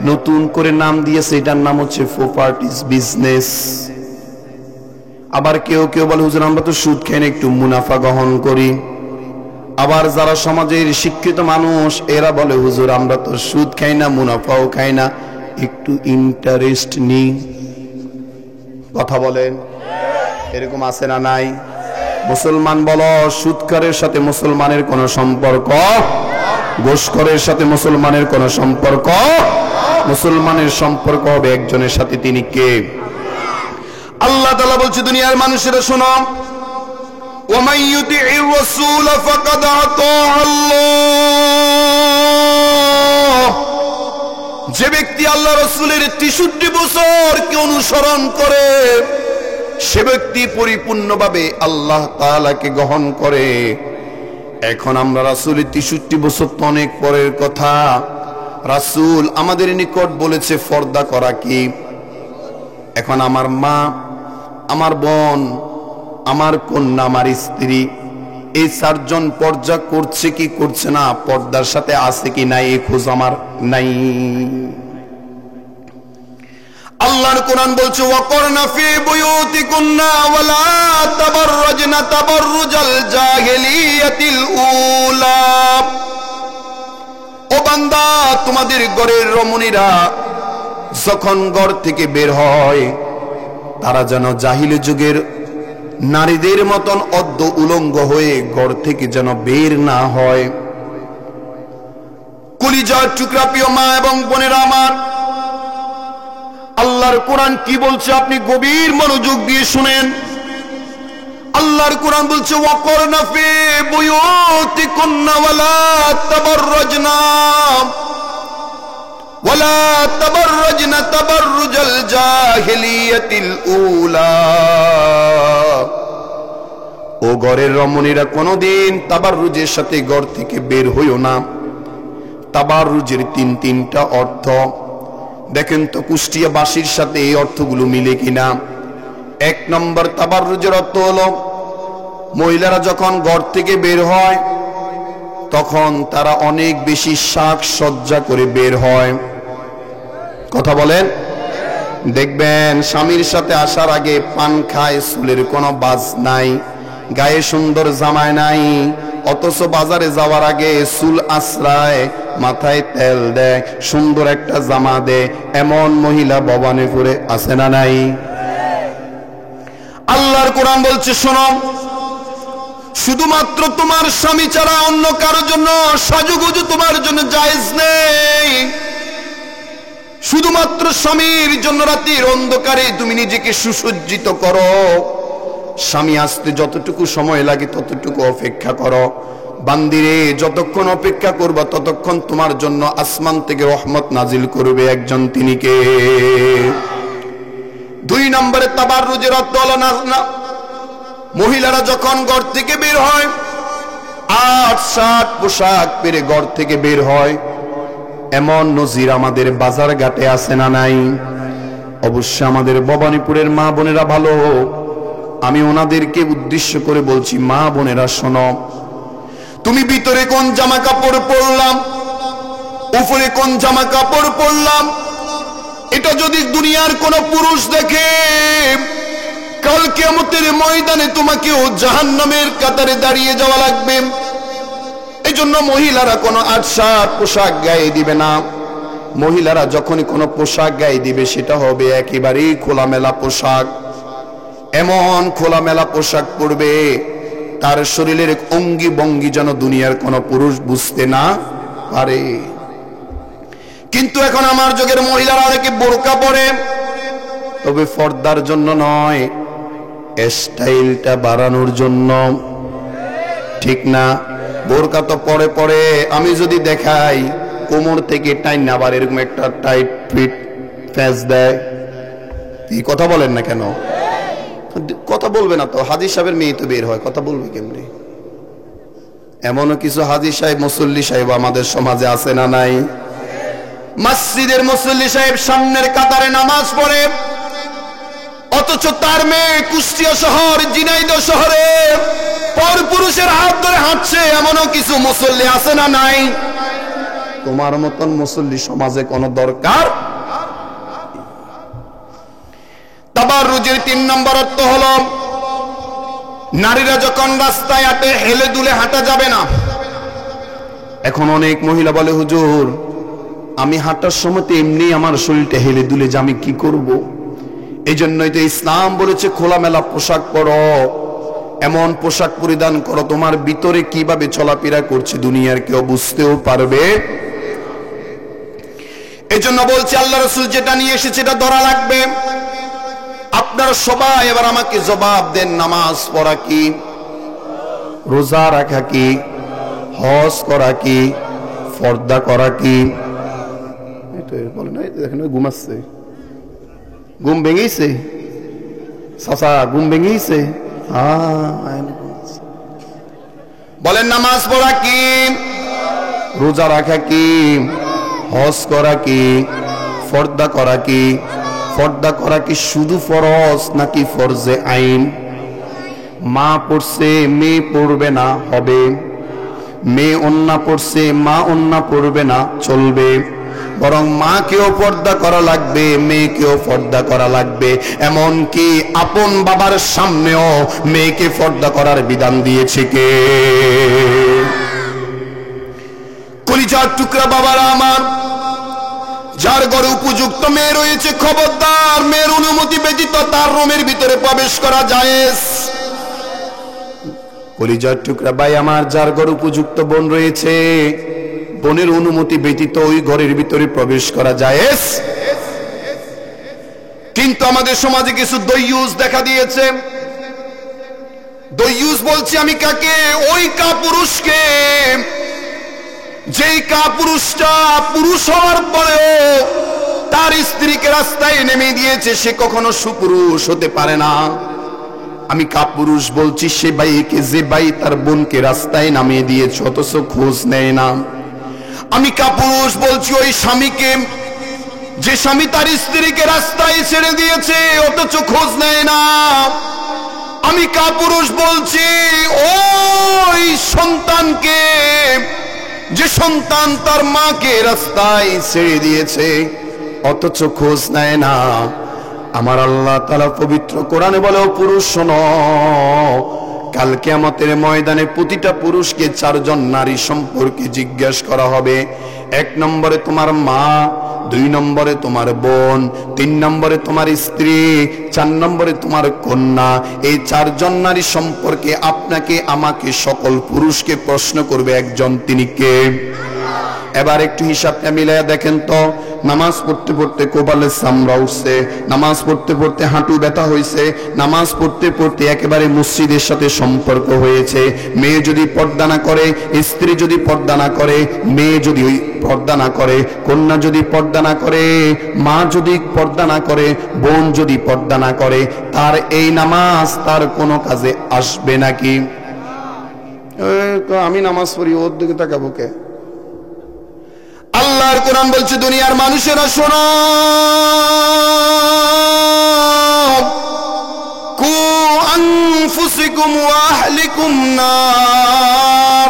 নতুন করে নাম দিয়েছে, এটার নাম হচ্ছে প্রপার্টিজ বিজনেস। আবার কেউ কেউ বলে হুজুর আমরা তো সুদ খাই না, একটু মুনাফা গ্রহণ করি। আবার যারা সমাজের শিক্ষিত মানুষ এরা বলে হুজুর আমরা তো সুদ খাই না, মুনাফাও খাই না, একটু ইন্টারেস্ট নিই। কথা বলেন, এরকম আছে না নাই? মুসলমান বলো, সুদকারের সাথে মুসলমানের কোন সম্পর্ক? ঘুষখোরের সাথে মুসলমানের কোন সম্পর্ক? মুসলমানের সম্পর্ক হবে একজনের সাথে, তিনি কে? আল্লাহ তাআলা বলছে দুনিয়ার মানুষেরা শোনো, ومن يطع الرسول فقد اطاع الله। যে ব্যক্তি আল্লাহ রাসূলের 63 বছরকে অনুসরণ করে সে ব্যক্তি পরিপূর্ণভাবে আল্লাহ তাআলাকে গ্রহণ করে। এখন আমরা রাসূলের 63 বছর তো অনেক পরের কথা। রাসূল আমাদের নিকট বলেছে পর্দা করা কি। এখন আমার মা, আমার বোন, আমার কন্যা, আমার স্ত্রী, এই চারজন পর্দা করছে কি করছে না, পর্দার সাথে আছে কি নাই, এই খোঁজ আমার নাই। আল্লাহর কোরআন বলছে ওয়াকরনা ফি বুয়ুতিকুন্না ওয়ালা তাবাররাজনা তাবাররুজাল জাহিলিয়াতিল উলা। ও বান্দা, তোমাদের ঘরের রমণীরা যখন ঘর থেকে বের হয় তারা যেন জাহিলি যুগের নারীদের মতন অর্ধ উলঙ্গ হয়ে ঘর থেকে যেন বের না হয়। কলিজার টুকরা প্রিয় মা এবং বোনেরা আমার, আল্লাহর কোরআন কি বলছে আপনি গভীর মনোযোগ দিয়ে শুনেন। আল্লাহর কোরআন বলছে ওয়াকরনা ফি বুয়ুতিকুন্না ওয়ালা তাবাররাজনা তাবাররুজাল জাহিলিয়াতিল উলা। ও ঘরের রমণীরা কোনদিন তাবাররুজের সাথে ঘর থেকে বের হইও না। তাবাররুজের তিনটা অর্থ দেখেন তো কুষ্টিয়া বাসীর সাথে এই অর্থগুলো মিলে কিনা। এক নম্বর, তাবাররুজের অর্থ হলো মহিলারা যখন ঘর থেকে বের হয় তখন তারা অনেক বেশি শাক সজ্জা করে বের হয়। কথা বলেন, দেখবেন স্বামীর সাথে আসার আগে পান খায়, চুলের কোনো বাজ নাই, গায়ে সুন্দর জামায় নাই, অথচ বাজারে যাওয়ার আগে চুল আশ্রায়, মাথায় তেল দেয়, সুন্দর একটা জামা দেয়। এমন মহিলা ভবানীপুরে আছে না নাই? আল্লাহর কোরআন বলছে শোনো, শুধুমাত্র তোমার স্বামী ছাড়া অন্য কারোর জন্য সাজুগুজু তোমার জন্য জায়েজ নেই। শুধুমাত্র স্বামীর জন্য রাতের অন্ধকারে তুমি নিজেকে সুসজ্জিত করো। স্বামী আসতে যতটুকু সময় লাগে ততটুকু অপেক্ষা করো। বান্দিরে, যতক্ষণ অপেক্ষা করবা ততক্ষণ তোমার জন্য আসমান থেকে রহমত নাজিল করবে একজন, তিনি কে? দুই নম্বরে তাবাররুজের অর্থ হলো না, মহিলারা যখন ঘর থেকে বের হয় ৮-৭ পোশাক পরে ঘর থেকে বের হয়। এমন নজির আমাদের বাজার ঘাটে আছে না নাই? অবশ্য আমাদের ভবানীপুরের মা বোনেরা ভালো, আমি ওনাদেরকে উদ্দেশ্য করে বলছি, মা বোনেরা শোনো, তুমি ভিতরে কোন জামা কাপড় পরলাম, উপরে কোন জামা কাপড় পরলাম, এটা যদি দুনিয়ার কোন পুরুষ দেখে, কাল কিয়ামতের ময়দানে তোমাকেও জাহান্নামের কাতারে দাঁড়িয়ে যাওয়া লাগবে। এই জন্য মহিলারা কোনো ৮-৭ পোশাক গায়ে দিবে না। মহিলারা যখনই কোনো পোশাক গায়ে দিবে সেটা হবে একেবারেই খোলামেলা পোশাক। এমন খোলামেলা পোশাক পরবে তার শরীরের অঙ্গি ভঙ্গি যেন দুনিয়ার কোনো পুরুষ বুঝতে না পারে। কিন্তু এখন আমার যুগের মহিলারা অনেকে বোরকা পরে, তবে পর্দার জন্য নয়, স্টাইলটা বাড়ানোর জন্য। ঠিক না? বোরকা তো পরে পরে আমি যদি দেখাই কোমর থেকে টাইন আবার এরকম একটা টাইট ফিট ফ্যাস দেয়। এই কথা বলেন না কেন? কথা বলবে না তো, হাজী সাহেবের মেয়ে তো বের হয়, কথা বলবে কেমনি? এমনও কিছু হাজী সাহেব মুসল্লি সাহেব আমাদের সমাজে আছে না নাই? মসজিদের মুসল্লি সাহেব সামনের কাতারে নামাজ পড়ে, অথচ তার মেয়ে কুষ্টিয়া শহর, ঝিনাইদহ শহরে পরপুরুষের হাত ধরে হাঁটছে। এমনও কিছু মুসল্লি আছে না নাই? তোমার মতন মুসল্লি সমাজে কোনো দরকার? তাবাররুজের ৩ নম্বর অর্থ হলো, নারীরা যখন রাস্তায় হাঁটে হেলে দুলে হাঁটা যাবে না। এখন অনেক মহিলা বলে, হুজুর আমি হাঁটার সময় তো এমনি আমার শরীরটা হেলে দুলে যে আমি কি করব? এই জন্যই তো ইসলাম বলেছে খোলামেলা পোশাক পরো, এমন পোশাক পরিধান করো তোমার ভিতরে কিভাবে চলাফেরা করছে দুনিয়ার কেউ বুঝতেও পারবে। এই জন্য বলছে আল্লাহ রাসূল যেটা নিয়ে এসেছে এটা ধরা লাগবে। আপনারা সবাই এবার আমাকে জবাব দেন, নামাজ পড়া কি, রোজা রাখা কি, হজ করা কি, পর্দা করা কি? বলে না, দেখেন ঘুমাচ্ছে, ঘুম ভেঙেছে, চাচা ঘুম ভেঙেছে। বলেন নামাজ পড়া কি, রোজা রাখা কি, হজ করা কি, পর্দা করা কি? পর্দা করা কি শুধু ফরজ নাকি ফরজে আইন? মা পড়ছে মেয়ে পড়বে না হবে, মেয়ে ওন্না পড়ছে মা ওন্না পড়বে না চলবে, বরং মাকেও পর্দা করা লাগবে, মেয়েকেও পর্দা করা লাগবে। এমন কি আপন বাবার সামনেও মেয়েকে পর্দা করার বিধান দিয়েছে কে? কলিজার টুকরা বাবারা আমার, যার ঘরে উপযুক্ত মেয়ে রয়েছে খবরদার মেয়ের অনুমতি ব্যতীত তার রুমের ভিতরে প্রবেশ করা জায়েজ। কলিজার টুকরা ভাই আমার, যার ঘরে উপযুক্ত বোন রয়েছে বোনের অনুমতি ব্যতীত ওই ঘরের ভিতরে প্রবেশ করা জায়েজ। কিন্তু আমাদের সমাজে কিছু দইয়ুস দেখা দিয়েছে। দইয়ুস বলছি আমি কাকে? ওই কাপুরুষকে, যেই কাপুরুষটা পুরুষ হওয়ার পরেও তার স্ত্রীকে রাস্তায় নেমে দিয়েছে, সে কখনো সুপুরুষ হতে পারে না। আমি কাপুরুষ বলছি সে ভাইকে, যে ভাই তার বোনকে রাস্তায় নামিয়ে দিয়েছে অথচ খোঁজ নেয় না। আমি কাপুরুষ বলছি ওই স্বামীকে, যে স্বামী তার স্ত্রীকে রাস্তায় ছেড়ে দিয়েছে অথচ খোঁজ নেয় না। আমি কাপুরুষ বলছি ওই সন্তানকে, যে সন্তান তার মাকে রাস্তায় ছেড়ে দিয়েছে অথচ খোঁজ নেয় না। আমার আল্লাহ তাআলা পবিত্র কোরআনে বলে, ও পুরুষ শোনো, কাল কিয়ামতের ময়দানে প্রতিটা পুরুষকে 4 জন নারী সম্পর্কে জিজ্ঞাসা করা হবে। 1 নম্বরে তোমার মা, 2 নম্বরে তোমার বোন, 3 নম্বরে তোমার স্ত্রী, 4 নম্বরে তোমার কন্যা। এই 4 জন নারী সম্পর্কে আপনাকে আমাকে সকল পুরুষকে প্রশ্ন করবে একজন, তিনি কে? এবার একটু হিসাবটা মিলাইয়া দেখেন তো, নামাজ পড়তে পড়তে কোপালের চামড়া উঠছে, নামাজ পড়তে পড়তে হাঁটু ব্যথা হয়েছে, নামাজ পড়তে পড়তে একেবারে মসজিদের সাথে সম্পর্ক হয়েছে। মেয়ে যদি পর্দা না করে, স্ত্রী যদি পর্দা না করে, মেয়ে যদি পর্দা না করে, কন্যা যদি পর্দা না করে, মা যদি পর্দা না করে, বোন যদি পর্দা না করে, তার এই নামাজ তার কোনো কাজে আসবে নাকি? আমি নামাজ পড়ি, ওর দিকে তাকাবো কে? আল্লাহর কোরআন বলছে, দুনিয়ার মানুষেরা শোনো, কু আনফুসিকুম ওয়া আহলিকুম নার।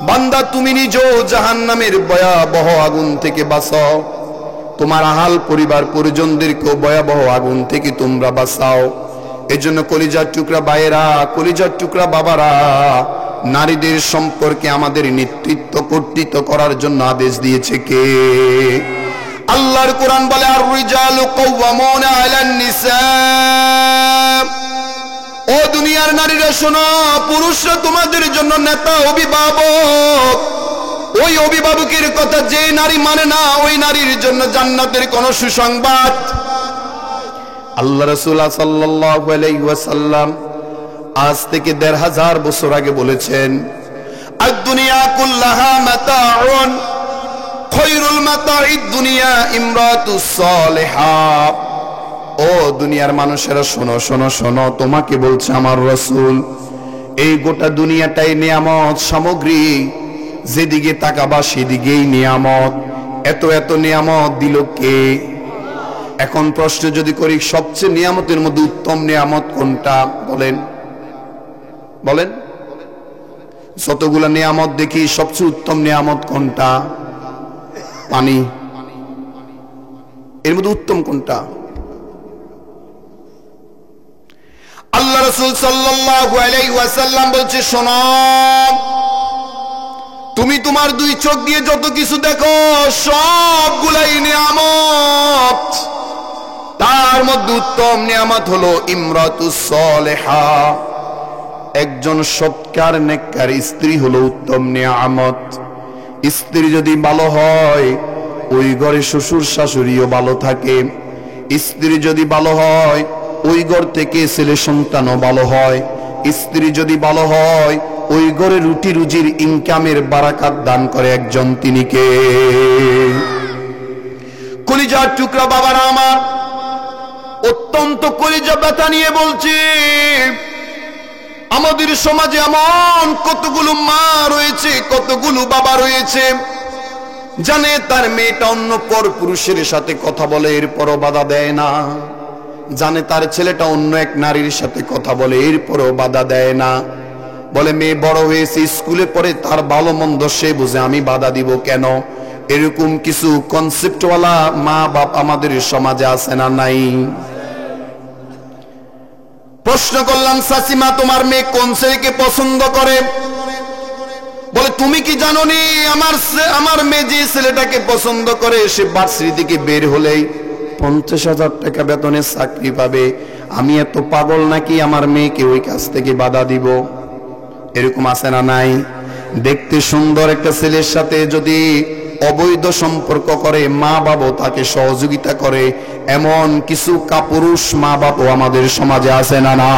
বান্দা তুমি নিজেও জাহান্নামের ভয়াবহ আগুন থেকে বাঁচাও, তোমার আহাল পরিবার পরিজনদেরকেও ভয়াবহ আগুন থেকে তোমরা বাঁচাও। এজন্য কলিজার টুকরা ভাইয়েরা, কলিজার টুকরা বাবারা, নারীদের সম্পর্কে আমাদের নেতৃত্ব কর্তৃত্ব করার জন্য আদেশ দিয়েছে কে? আল্লাহর কোরআন বলে, আর রিজালু কাওয়ামুনা আলান নিসা। ও দুনিয়ার নারীরা শোনো, পুরুষরা তোমাদের জন্য নেতা, অভিভাবক। ওই অভিভাবকের কথা যে নারী মানে না, ওই নারীর জন্য জান্নাতের কোন সুসংবাদ। আল্লাহ রাসূল সাল্লাল্লাহু আলাইহি ওয়াসাল্লাম আজ থেকে ১৫০০ বছর আগে বলেছেন, আদ-দুনিয়া কুল্লাহা মাতাউন খায়রুল মাতাঈদ দুনিয়া ইমরাতুস সালিহা। ও দুনিয়ার মানুষেরা শোনো শোনো শোনো, তোমাকে বলছে আমার রাসূল, এই গোটা দুনিয়াটাই নিয়ামত সামগ্রী, যেদিকে তাকাবা সেদিকেই নিয়ামত। এত এত নিয়ামত দিল কে? এখন প্রশ্ন যদি করি, সবচেয়ে নিয়ামতের মধ্যে উত্তম নিয়ামত কোনটা? বলেন বলেন। যতগুলা নিয়ামত দেখি সবচেয়ে উত্তম নিয়ামত কোনটা? পানি। এর মধ্যে উত্তম কোনটা? আল্লাহ রাসূল সাল্লাল্লাহু আলাইহি ওয়াসাল্লাম বলছে, শোনো, তুমি তোমার দুই চোখ দিয়ে যত কিছু দেখো সবগুলাই নিয়ামত। তার মধ্যে উত্তম নিয়ামত হলো ইমরাতুস সালিহা, একজন সৎকার নেককার স্ত্রী হলো উত্তম নিয়ামত। স্ত্রী যদি ভালো হয়, ওই ঘরে শ্বশুর শাশুড়িও ভালো থাকে। স্ত্রী যদি ভালো হয়, ওই ঘর থেকে ছেলে সন্তানও ভালো হয়। স্ত্রী যদি ভালো হয়, ওই ঘরে রুটি রুজির ইনকামের বারাকাত দান করে একজন, তিনি কে? কলিজার টুকরা বাবারা আমার, অত্যন্ত কলিজা ব্যথা নিয়ে বলছি, আমাদের সমাজে এমন কতগুলো মা রয়েছে, কতগুলো বাবা রয়েছে, জানে তার মেয়েটা অন্য পর পুরুষের সাথে কথা বলে, এরপরও বাধা দেয় না। জানে তার ছেলেটা অন্য এক নারীর সাথে কথা বলে, এরপরও বাধা দেয় না। বলে মেয়ে বড় হয়েছে, স্কুলে পড়ে, তার ভালো মন্দ সে বুঝে, আমি বাধা দিব কেন? এরকম কিছু কনসেপ্টওয়ালা মা বাপ আমাদের সমাজে আছে না নাই? প্রশ্ন করলাম, চাচিমা তোমার মেয়ে কোন ছেলেকে পছন্দ করে? বলে তুমি কি জানো নি, আমার মেয়ে যে ছেলেটাকে পছন্দ করে, সে ভার্সিটি থেকে বের হলেই 50,000 টাকা বেতনের চাকরি পাবে। আমি এত পাগল নাকি আমার মেয়েকে ওই কাজ থেকে বাধা দিব? এরকম আছে না নাই? দেখতে সুন্দর একটা ছেলের সাথে যদি অবৈধ সম্পর্ক করে, মা বাবা তাকে সহযোগিতা করে, এমন কিছু কাপুরুষ মা বাবা আমাদের সমাজে আছে না না?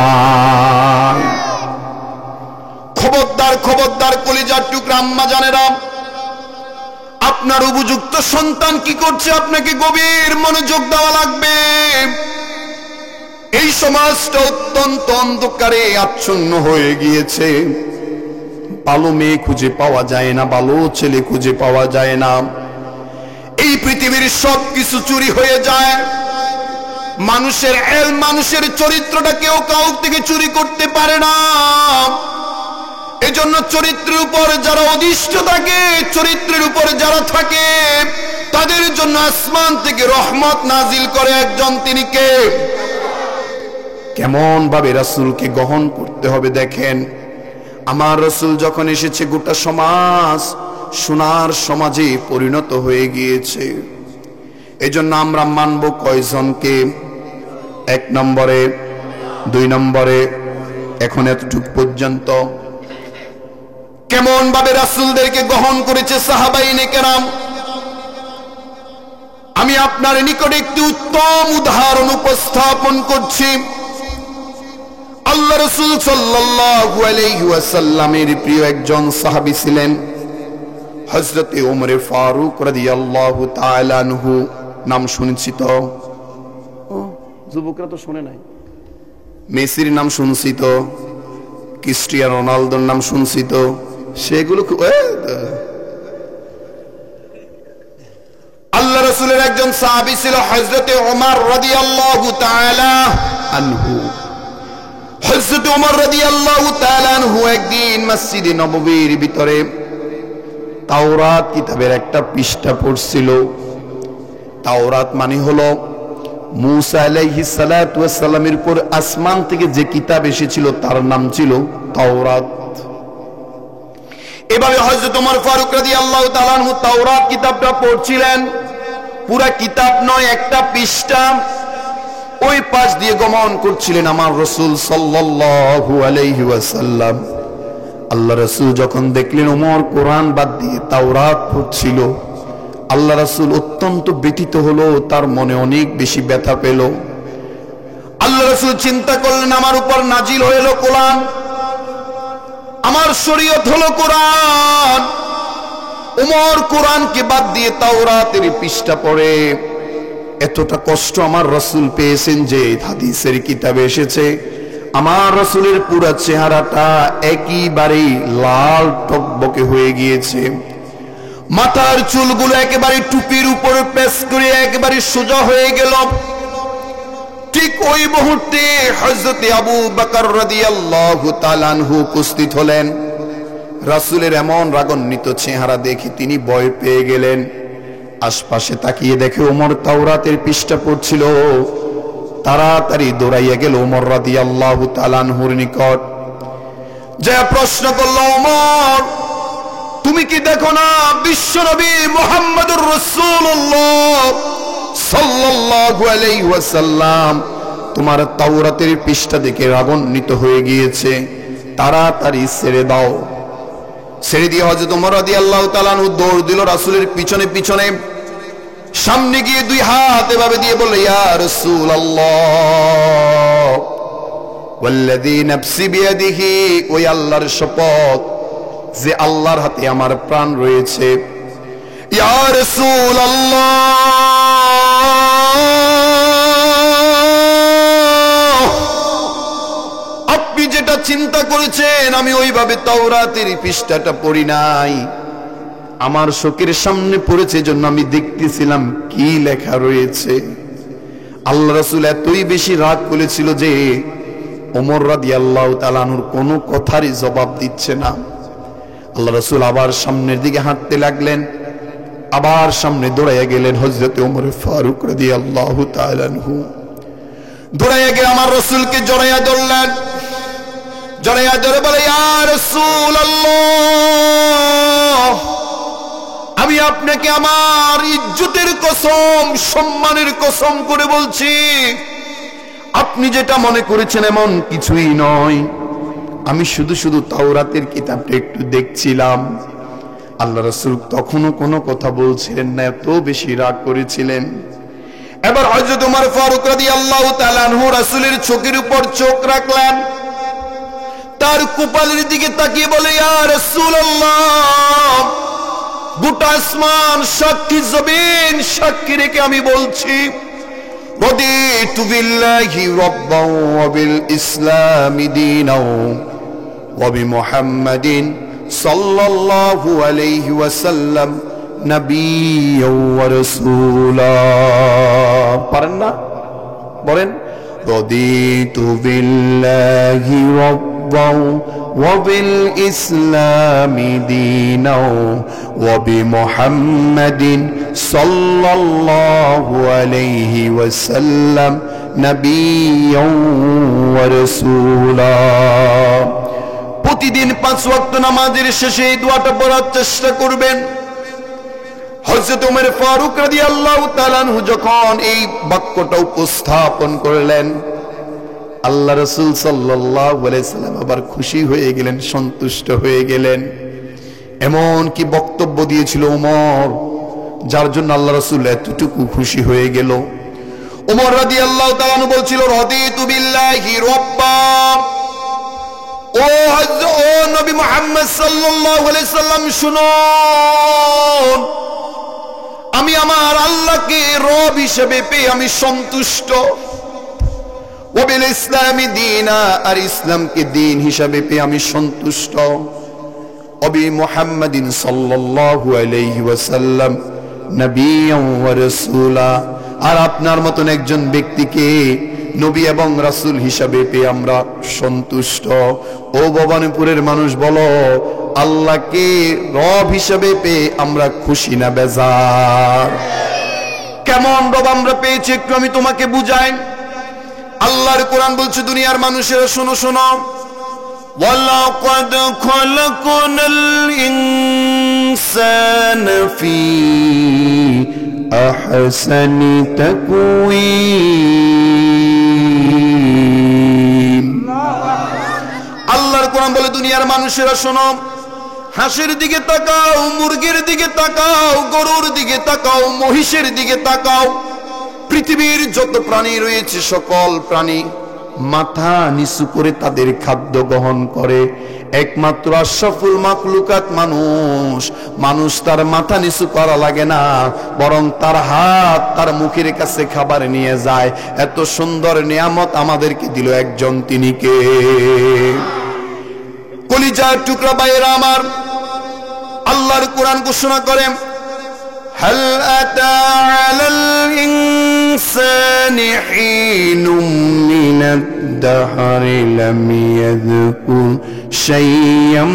খবরদার খবরদার কলিজার টুকরা আম্মা জানেরা, আপনার উপযুক্ত সন্তান কি করছে আপনাকে গভীর মনোযোগ দেওয়া লাগবে। এই সমাজটা অত্যন্ত অন্ধকারে আচ্ছন্ন হয়ে গিয়েছে। ভালো মেয়ে খুঁজে পাওয়া যায় না, ভালো ছেলে খুঁজে পাওয়া যায় না। এই পৃথিবীর সবকিছু চুরি হয়ে যায়। মানুষের মানুষের চরিত্রটা কেউ কাউ থেকে চুরি করতে পারে না। এজন্য চরিত্রের উপর যারা অধিষ্ঠ থাকে, চরিত্রের উপর যারা থাকে, তাদের জন্য আসমান থেকে রহমত নাজিল করে একজন, তিনি কে? কেমন ভাবে রাসূলকে গ্রহণ করতে হবে দেখেন। আমার রাসূল যখন এসেছে, গোটা সমাজ সোনার সমাজে পরিণত হয়ে গিয়েছে। এজন্য আমরা মানব কয়জনকে? 1 নম্বরে, 2 নম্বরে, এখন এতটুকু পর্যন্ত কেমন ভাবে রাসূলদেরকে গ্রহণ করেছে সাহাবায়ে কেরাম। আমি আপনার নিকটে একটি উত্তম উদাহরণ উপস্থাপন করছি। আল্লাহ রাসূল সাল্লাল্লাহু আলাইহি ওয়াসাল্লামের প্রিয় একজন সাহাবী ছিলেন হযরত ওমর ফারুক রাদিয়াল্লাহু তাআলা আনহু। নাম শুনেছি তো? যুবকরা তো শুনে নাই। মেসির নাম শুনছি তো, ক্রিস্টিয়ানো রোনালদোর নাম শুনছি তো, সেগুলো আল্লাহ রাসূলের একজন সাহাবী ছিল হযরত ওমর রাদিয়াল্লাহু তাআলা আনহু। হযরত ওমর রাদিয়াল্লাহু তাআলা আনহু একদিন মসজিদে নববীর ভিতরে তাওরাত কিতাবের একটা পৃষ্ঠা পড়ছিল। তাওরাত মানে হলো মুসা আলাইহিস সালাতু ওয়াস সালামের উপর আসমান থেকে যে কিতাব এসেছিল তার নাম ছিল তাওরাত। এভাবে হযরত ওমর ফারুক রাদিয়াল্লাহু তাআলা আনহু তাওরাত কিতাবটা পড়ছিলেন। পুরা কিতাব নয়, একটা পৃষ্ঠা। ওই পাশ দিয়ে গমন করছিলেন আমার রাসূল সাল্লাল্লাহু আলাইহি ওয়াসাল্লাম। আল্লাহ রাসূল যখন দেখলেন ওমর কোরআন বাদ দিয়ে তাওরাত পড়ছিল, আল্লাহ রাসূল অত্যন্ত ব্যথিত হলো, তার মনে অনেক বেশি ব্যথা পেল। আল্লাহ রাসূল চিন্তা করলেন আমার উপর নাজিল হলো কোরআন, আমার শরীয়ত হলো কোরআন। উমর কোরআনকে বাদ দিয়ে তাওরাতের পৃষ্ঠা পড়ে এতটা কষ্ট আমার রাসূল পেয়েছেন যে হাদিসের কিতাবে এসেছে আমার রাসূলের পুরো চেহারাটা একেবারে লাল টকবকে হয়ে গিয়েছে। মাথার চুলগুলো একেবারে টুপির উপর পেশ করে একেবারে সোজা হয়ে গেল। ঠিক ওই মুহূর্তে হযরত আবু বকর রাদিয়াল্লাহু তাআলা আনহু উপস্থিত হলেন। রাসূলের এমন রাগান্বিত চেহারা দেখে তিনি ভয় পেয়ে গেলেন। আশপাশে তাকিয়ে দেখে ওমর তাওরাতের পৃষ্ঠা পড়ছিল। তাড়াতাড়ি দৌড়াইয়া গেল ওমর রাদিয়াল্লাহু তাআলা আনহুর নিকট। যা প্রশ্ন করল, ওমর তুমি কি দেখো না বিশ্বনবী মুহাম্মদুর রাসূলুল্লাহ সাল্লাল্লাহু আলাইহি ওয়াসাল্লাম তোমার তাওরাতের পৃষ্ঠা দেখে রাগান্বিত হয়ে গিয়েছে, তাড়াতাড়ি ছেড়ে দাও। ছেড়ে দিয়ে হযরত ওমর রাদিয়াল্লাহু তাআলা আনহু দৌড় দিল রাসূলের পিছনে পিছনে। সামনে গিয়ে দুই হাত এভাবে দিয়ে বলল, ইয়া রাসূলুল্লাহ ওয়াল্লাযী নাফসি বিয়াদিহি, ওই আল্লাহর শপথ যে আল্লাহর হাতে আমার প্রাণ রয়েছে, ইয়া রাসূলুল্লাহ আপনি যেটা চিন্তা করেছেন আমি ওইভাবে তাওরাতের পৃষ্ঠাটা পড়ি নাই। আমার চোখের সামনে পড়েছে জন্য আমি দেখতেছিলাম কি লেখা রয়েছে। আল্লাহ রাসূল এতই বেশি রাগ করেছিল যে ওমর রাদিয়াল্লাহু তাআলা আনহুর কোনো কথারই জবাব দিচ্ছে না। আল্লাহ রাসূল আবার সামনের দিকে হাঁটতে লাগলেন, আবার সামনে দৌড়াইয়া গেলেন হযরত ওমর ফারুক রাদিয়াল্লাহু তাআলা আনহু। দৌড়াইয়া গিয়ে আমার রাসূলকে জড়াইয়া ধরলেন, জড়াইয়া ধরে বলে, ইয়া রাসূলুল্লাহ আমি আপনাকে আমার ইজ্জতের কসম সম্মানের কসম করে বলছি আপনি যেটা মনে করেছেন এমন কিছুই নয়। আমি শুধু শুধু তাওরাতের কিতাবটা একটু দেখছিলাম। আল্লাহ রাসূল তখনও কোনো কথা বলছিলেন না, এত বেশি রাগ করেছিলেন। এবার হযরত ওমর ফারুক রাদিয়াল্লাহু তাআলা আনহু রাসূলের চোখের উপর চোখ রাখলেন, তার কপালের দিকে তাকিয়ে বলে, ইয়া রাসূলুল্লাহ গোটা আসমান সাক্ষী, জমিন সাক্ষী রেখে আমি বলছি রাদিতু বিল্লাহি রাব্বান ওয়া বিল ইসলামি দীনাও ওয়া বিমুহাম্মাদিন সাল্লাল্লাহু আলাইহি ওয়াসাল্লাম নাবিয়্যাও ওয়া রাসূলা। পারেন না? বলেন, রাদিতু বিল্লাহি রাব্বান ওয়া বিল ইসলামি দীনাও ওয়া বিমুহাম্মাদিন সাল্লাল্লাহু আলাইহি ওয়াসাল্লাম নাবিয়্যাও ওয়া রাসূলা। প্রতিদিন 5 ওয়াক্ত নামাজের শেষে এই দোয়াটা পড়ার চেষ্টা করবেন। হযরত ওমর ফারুক রাদিয়াল্লাহু তাআলা আনহু যখন এই বাক্যটা উপস্থাপন করলেন, আল্লাহ রাসূল সাল্লাল্লাহু আলাইহি সাল্লাম আবার খুশি হয়ে গেলেন, সন্তুষ্ট হয়ে গেলেন। এমন কি বক্তব্য দিয়েছিল ওমর যার জন্য আল্লাহ রাসূল এতটুকু খুশি হয়ে গেল। ওমর রাদিয়াল্লাহু তাআলা আনহু বলছিল, রাদিতু বিল্লাহি রাব্বা, ও নবী মুহাম্মদ সাল্লাল্লাহু আলাইহি সাল্লাম শুনুন, আমি আমার আল্লাহকে রব হিসেবে পেয়ে আমি সন্তুষ্ট। ওয়া বিল ইসলামি দীনা, আর ইসলামকে দ্বীন হিসেবে পেয়ে আমি সন্তুষ্ট। ওয়া বি মুহাম্মাদিন সাল্লাল্লাহু আলাইহি ওয়াসাল্লাম নাবিয়্যাও ওয়া রাসূলা, আর আপনার মতন একজন ব্যক্তিকে নবী এবং রাসূল হিসাবে পেয়ে আমরা সন্তুষ্ট। ও ভবানীপুরের মানুষ বলো, আল্লাহকে রব হিসাবে পেয়ে আমরা খুশি না বেজার? কেমন রব আমরা পেয়েছি একটু আমি তোমাকে বুঝাই। আল্লাহর কোরআন বলছে, দুনিয়ার মানুষেরা শোনো শোনো, ওয়ালাকাদ খালাকনাল ইনসানা ফি আহসানি তাকওয়িম। আল্লাহর কোরআন বলে, দুনিয়ার মানুষেরা শোনো, হাঁসের দিকে তাকাও, মুরগির দিকে তাকাও, গরুর দিকে তাকাও, মহিষের দিকে তাকাও, পৃথিবীর যত প্রাণী রয়েছে সকল প্রাণী মাথা নিচু করে তাদের খাদ্য গ্রহণ করে। একমাত্র আশরাফুল মাখলুকাত মানুষ তার মাথা নিচু করা লাগে না, বরং তার হাত তার মুখের কাছে খাবার নিয়ে যায়। এত সুন্দর নিয়ামত আমাদেরকে দিল একজন, তিনি কে? কলিজার টুকরা ভাইয়েরা আমার, আল্লাহর কোরআন ঘোষণা করে, হাল আতা আলাল ইনসানি হিনুম মিনাদ দাহরি লাম ইয়াযকুর শাইয়্যাম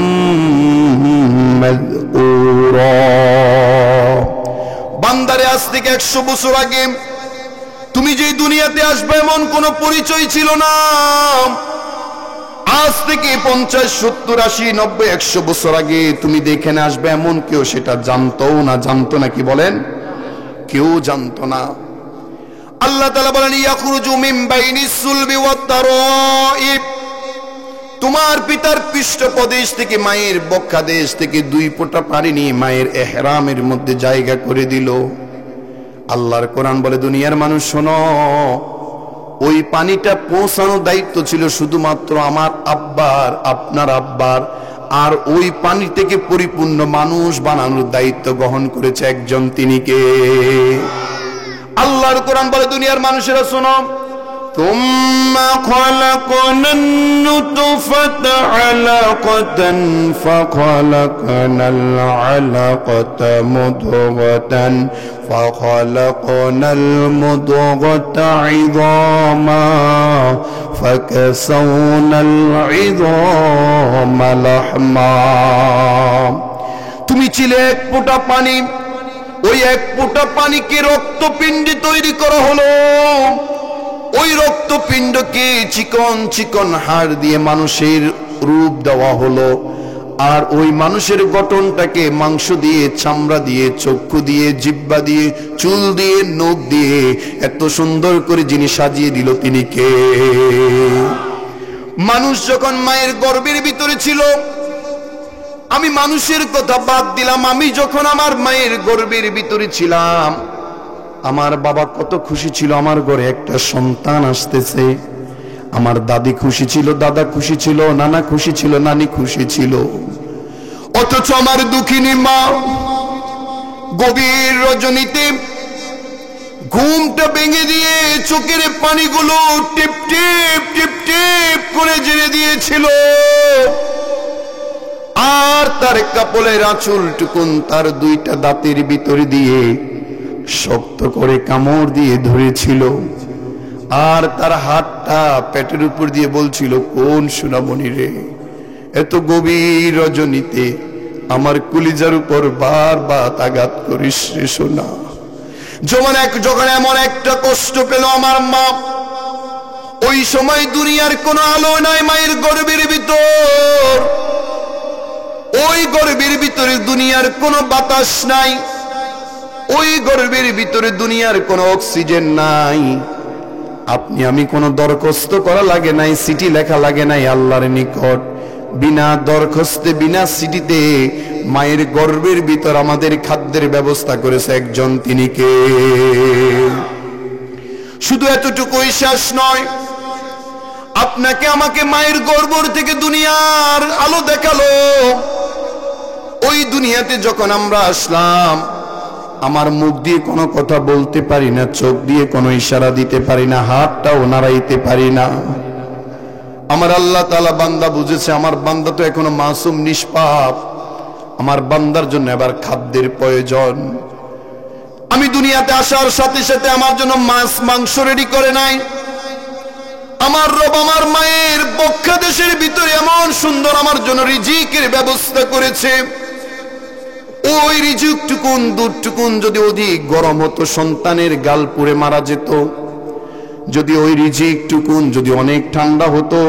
মাযকুরা। বান্দারে, আজ থেকে 100 বছর আগে তুমি যে দুনিয়াতে আসবে এমন কোন পরিচয় ছিল না। আজ থেকে 50, 70, 80, 90, 100 বছর আগে তুমি দেখে না আসবে এমন কেউ সেটা জানতো না, কি বলেন? কেউ জানতো না। আল্লাহ তাআলা বলেন, ইয়াখরুজু মিন বাইনিস সুলবি ওয়াত তারাইব, তোমার পিতার পৃষ্ঠপ্রদেশ থেকে, মায়ের বক্ষাদেশ থেকে 2 ফোঁটা পানি নিয়ে মায়ের ইহরামের মধ্যে জায়গা করে দিল। আল্লাহর কোরআন বলে, দুনিয়ার মানুষ শোনো, ওই পানিটা পৌঁছানোর দায়িত্ব ছিল শুধুমাত্র আমার আব্বার, আপনার আব্বার, আর ওই পানি থেকে পরিপূর্ণ মানুষ বানানোর দায়িত্ব গ্রহণ করেছে একজন, তিনি কে? আল্লাহর কোরআন বলে, দুনিয়ার মানুষেরা শোনো, তুম্মা খালাকনান নুতফাতা আলাকাতান ফাখালাকনাল আলাকাতা মুদগাতান ফাখালাকনাল মুদগাতা ইযামা ফাকাসাওনাল ইযামা লাহমা। তুমি ছিলে 1 ফোঁটা পানি, ওই 1 ফোঁটা পানিকে রক্তপিণ্ড তৈরি করা হলো। ওই রক্তপিণ্ডকে চিকন চিকন হাড় দিয়ে মানুষের রূপ দেওয়া হলো, আর ওই মানুষের গঠনটাকে মাংস দিয়ে, চামড়া দিয়ে, চক্ষু দিয়ে, জিহ্বা দিয়ে, চুল দিয়ে, নখ দিয়ে এত সুন্দর করে যিনি সাজিয়ে দিল, তিনি কে? মানুষ যখন মায়ের গর্ভের ভিতরে ছিল, আমি মানুষের কথা বাদ দিলাম, আমি যখন আমার মায়ের গর্ভের ভিতরে ছিলাম, আমার বাবা কত খুশি ছিল, আমার ঘরে একটা সন্তান আসতেছে। আমার দাদি খুশি ছিল, দাদা খুশি ছিল, নানা খুশি ছিল, নানি খুশি ছিল। অথচ আমার দুঃখিনী মা গভীর রজনীতে ঘুমটা ভেঙে দিয়ে চোখের পানিগুলো টিপ টিপ টিপ টিপ করে ঝেড়ে দিয়েছিল, আর তার কাপড়ের আঁচল টুকুন তার 2টা দাঁতের ভিতরে দিয়ে শক্ত করে কামড় দিয়ে ধরেছিল, আর তার হাতটা পেটের উপর দিয়ে বলছিল, কোন সোনামণি রে, এত গভীর রজনীতে আমার কলিজার উপর বারবার আঘাত করিস রে সোনা। যখন এমন একটা কষ্ট পেল আমার মা, ওই সময় দুনিয়ার কোনো আলো নাই মায়ের গর্ভের ভিতর, ওই গর্ভের ভিতরে দুনিয়ার কোনো বাতাস নাই, ওই গর্ভের ভিতরে দুনিয়ার কোনো অক্সিজেন নাই। আপনি আমি কোনো দরখাস্ত করা লাগে নাই, চিঠি লেখা লাগে নাই আল্লাহর নিকট, বিনা দরখাস্তে, বিনা চিঠিতে মায়ের গর্ভের ভিতর আমাদের খাদ্যের ব্যবস্থা করেছে একজন, তিনি কে? শুধু এতটুকুই শেষ নয়, আপনাকে আমাকে মায়ের গর্ভ থেকে দুনিয়ার আলো দেখালো। ওই দুনিয়াতে যখন আমরা আসলাম, আমার মুখ দিয়ে কোনো কথা বলতে পারি না, চোখ দিয়ে কোনো ইশারা দিতে পারি না, হাতটাও নাড়াইতে পারি না। আমার আল্লাহ তাআলা বান্দা বুঝেছে, আমার বান্দা তো এখনো মাসুম, নিষ্পাপ, আমার বান্দার জন্য এবার খাদ্যের প্রয়োজন। আমি দুনিয়াতে আসার সাথে সাথে আমার জন্য মাছ মাংস রেডি করে নাই। আমার রব আমার মায়ের বক্ষাদেশের ভিতরে এমন সুন্দর আমার জন্য রিজিকের ব্যবস্থা করেছে। ওই রিজিকটুকুন, দুধটুকুন যদি অধিক গরম হতো, সন্তানের গাল পুড়ে মারা যেত। যদি ওই রিজিকটুকুন যদি অনেক ঠান্ডা হতো,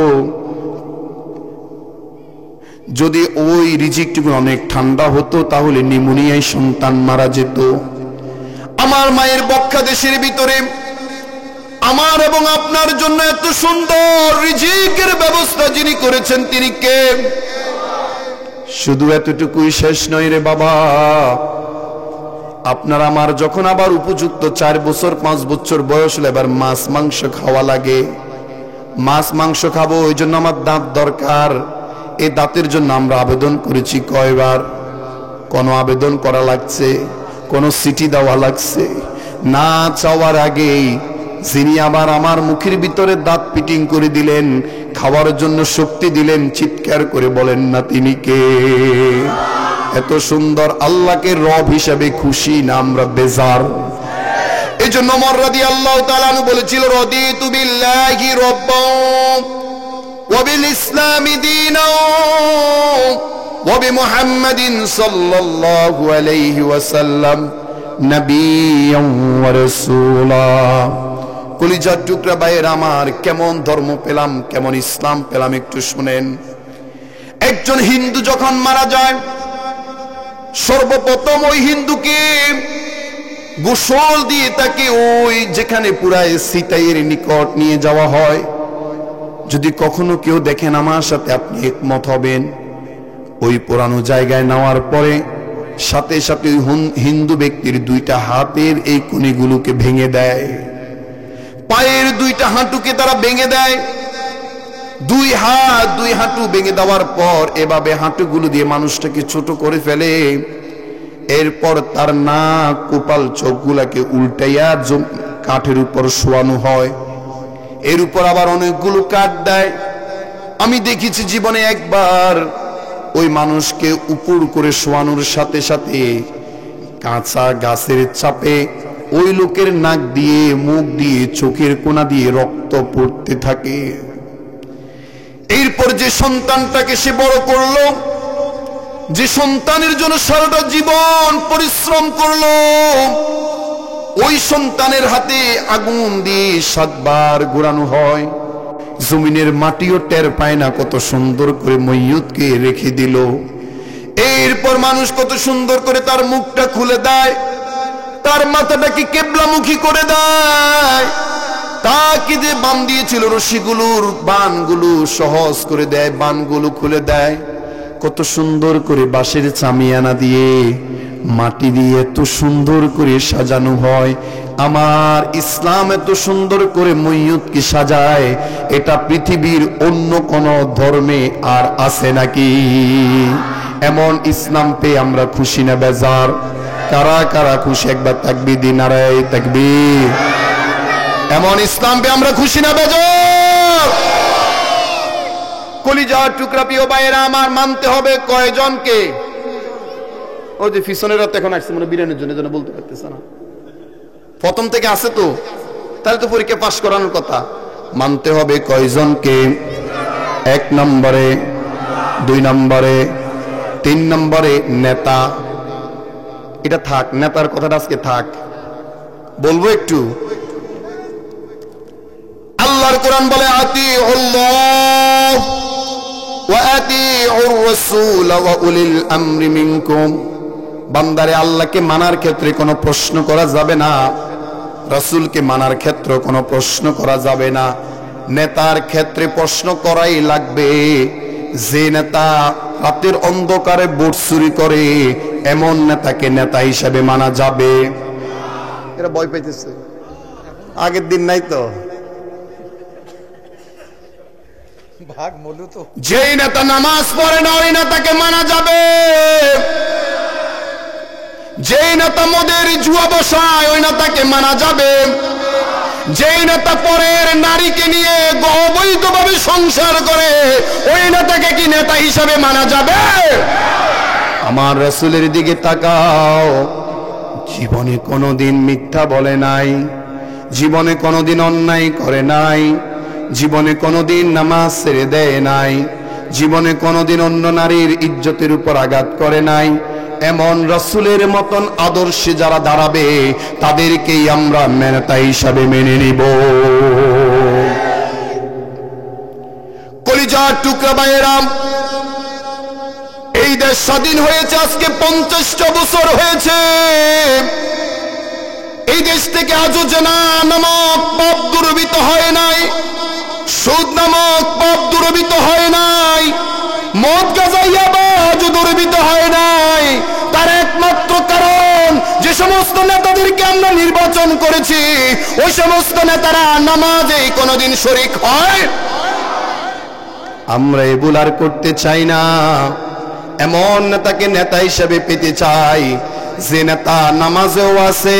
যদি ওই রিজিকটুকুন অনেক ঠান্ডা হতো, তাহলে নিউমোনিয়ায় সন্তান মারা যেত। আমার মায়ের বক্ষাদেশের ভিতরে আমার এবং আপনার জন্য এত সুন্দর রিজিকের ব্যবস্থা যিনি করেছেন, তিনি কে? শুধু এতটুকুই শেষ নয় রে বাবা, আপনার আমার যখন আবার উপযুক্ত 4 বছর 5 বছর বয়স হলে এবার মাছ মাংস খাওয়া লাগে। মাছ মাংস খাবো, ওই জন্য আমার দাঁত দরকার। এই দাঁতের জন্য আমরা আবেদন করেছি কয়বার? কোনো আবেদন করা লাগছে? কোনো চিঠি দেওয়া লাগছে? না চাওয়ার আগেই যিনি আবার আমার মুখের ভিতরে দাঁত ফিটিং করে দিলেন, খাওয়ার জন্য শক্তি দিলেন, চিৎকার করে বলেন না তিনি কে? এত সুন্দর আল্লাহকে রব হিসাবে খুশি না আমরা বেজার? এই জন্য ওমর রাদিয়াল্লাহু তাআলা আনহু বলেছিল, রাদিতু বিল্লাহি রাব্বান ওয়া বিল ইসলামি দীনান ওয়া বিমুহাম্মাদিন সাল্লাল্লাহু আলাইহি ওয়াসাল্লাম নবিয়্যান ওয়া রাসূলা। কলিজার টুকরা ভাইয়ের আমার, কেমন ধর্ম পেলাম, কেমন ইসলাম পেলাম একটু শুনেন। একজন হিন্দু যখন মারা যায়, সর্বপ্রথম ওই হিন্দুকে গোসল দিয়ে তাকে ওই যেখানে পুরায় সিতাইয়ের নিকট নিয়ে যাওয়া হয়। যদি কখনো কেউ দেখেন, আমার সাথে আপনি একমত হবেন, ওই পুরানো জায়গায় নেওয়ার পরে সাথে সাথে হিন্দু ব্যক্তির দুইটা হাতের এই কনিগুলোকে ভেঙে দেয়, পায়ের দুইটা হাঁটুকে তারা ভেঙে দেয়। দুই হাঁটু ভেঙে দেওয়ার পর এভাবে হাঁটুগুলো দিয়ে মানুষটাকে ছোট করে ফেলে। এরপর তার নাক, কপাল, চোখগুলাকে উল্টাইয়া কাঠের উপর শোয়ানো হয়। এর উপর আবার অনেকগুলো কাঠ দেয়। আমি দেখেছি জীবনে একবার ওই মানুষকে উপর করে শোয়ানোর সাথে সাথে কাঁচা গাছের চাপে ওই লোকের নাক দিয়ে, মুখ দিয়ে, চোখের কোনা দিয়ে রক্ত পড়তে থাকে। এরপর যে সন্তানটাকে সে বড় করলো, যে সন্তানের জন্য সারাটা জীবন পরিশ্রম করলো, ওই সন্তানের হাতে আগুন দিয়ে 7 বার ঘোরানো হয়। জমিনের মাটিও টের পায় না, কত সুন্দর করে মইয়তকে রেখে দিল। এরপর মানুষ কত সুন্দর করে তার মুখটা খুলে দেয়, তার মাথাটাকে কেবলামুখী করে দেয়, তাকে যে বান দিয়েছিল রশিগুলোর বানগুলো সহজ করে দেয়, বানগুলো খুলে দেয়। কত সুন্দর করে বাঁশের চামিয়ানা দিয়ে, মাটি দিয়ে এত সুন্দর করে সাজানো হয়। আমার ইসলাম এত সুন্দর করে মইয়তকে সাজায়, এটা পৃথিবীর অন্য কোন ধর্মে আর আছে নাকি? এমন ইসলাম পেয়ে আমরা খুশি না বেজার? কারা কারা খুশি? একবার তাকবীর দিন, নারায়ে তাকবীর। এমন ইসলাম পেয়ে আমরা খুশি না বেজার? কলিজার টুকরা প্রিয় ভাইয়েরা আমার, মানতে হবে কয়জনকে? ওই যে পিছনের রাত এখন আসছে মনে বিরিয়ানির জন্য বলতে পারতেছে না, প্রথম থেকে আছে তো, তাহলে তো পরীক্ষা পাশ করানোর কথা। মানতে হবে কয়জনকে? 1 নম্বরে, 2 নম্বরে, 3 নম্বরে নেতা। এটা থাক, নেতার কথাটা আজকে থাক, বলবো একটু। আল্লাহর কোরআন বলে, আতিউল্লাহ ওয়া আতিউর রাসূল ওয়া উলিল আমরি মিনকুম। বান্দারে আল্লাহকে মানার ক্ষেত্রে কোনো প্রশ্ন করা যাবে না, রাসূলকে মানার ক্ষেত্রে কোনো প্রশ্ন করা যাবে না, নেতার ক্ষেত্রে প্রশ্ন করাই লাগবে। যে নেতা রাতের অন্ধকারে ভোট চুরি করে, এমন নেতাকে নেতা হিসেবে মানা যাবে? এরা ভয় পাইতেছে, আগের দিন নাই তো। যেই নেতা নামাজ পড়ে না, ওই নেতাকে মানা যাবে। যেই নেতা মদের জুয়া বসায়, ওই নেতাকে মানা যাবে। যেই নেতা পরের নারীকে নিয়ে অবৈধভাবে সংসার করে, ওই নেতাকে কি নেতা হিসাবে মানা যাবে? আমার রাসূলের দিকে তাকাও, জীবনে কোনোদিন মিথ্যা বলে নাই, জীবনে কোনোদিন অন্যায় করে নাই, জীবনে কোনোদিন নামাজ ছেড়ে দেয় নাই, জীবনে কোনোদিন অন্য নারীর ইজ্জতের উপর আঘাত করে নাই। এমন রাসূলের মতন আদর্শে যারা দাঁড়াবে, তাদেরকেই আমরা নেতা হিসাবে মেনে নিব। কলিজার টুকরা ভাইয়েরা, এই দেশ স্বাধীন হয়েছে আজকে 50টা বছর হয়েছে। এই দেশ থেকে আজও জেনা নামক পাপ দূরীভূত হয় নাই, সুদ নামক পাপ দূরীভূত হয় নাই, মদ গাঁজা ইয়াবা আজও দূরীভূত হয় নাই। তার একমাত্র কারণ, যে সমস্ত নেতাদেরকে আমরা নির্বাচন করেছি, ওই সমস্ত নেতারা নামাজে কোনোদিন শরীক হয়। আমরা এগুলো আর করতে চাই না। এমন নেতাকে নেতা হিসেবে পেতে চাই যে নেতা নামাজেও আছে,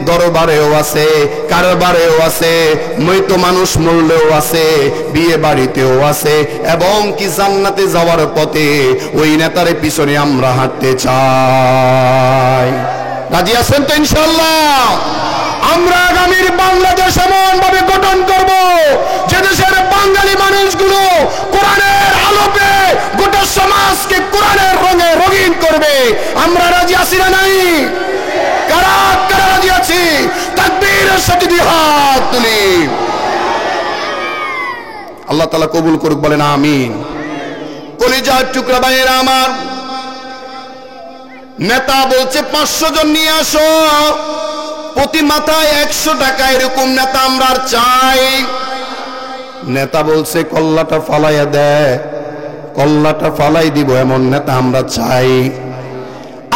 দরবারেও আছে, কারবারেও আছে, মৃত মানুষ মরলেও আছে, বিয়ে বাড়িতেও আছে, এবং কি জান্নাতে যাওয়ার পথে ওই নেতার পিছনে আমরা হাঁটতে চাই। রাজি আছেন তো ইনশাআল্লাহ? আমরা আগামীর বাংলাদেশ এমন ভাবে গঠন করব যে দেশের বাঙালি মানুষগুলো কোরআনের আলোকে গোটা সমাজকে কোরআনের রঙে রঙিন করবে। আমরা রাজি আছি না নাই? কারা কারা রাজি আছি? তাকবীরের সাথে দুই হাত তুলি। আল্লাহ তাআলা কবুল করুক, বলেন আমিন। কলিজার টুকরা ভাইয়েরা আমার, নেতা বলছে 500 জন নিয়ে আসো, প্রতি মাথায় 100 টাকা, এরকম নেতা আমরা চাই। নেতা বলছে কল্লাটা ফালাইয়া দেয়, কল্লাটা ফালাই দিব এমন নেতা আমরা চাই।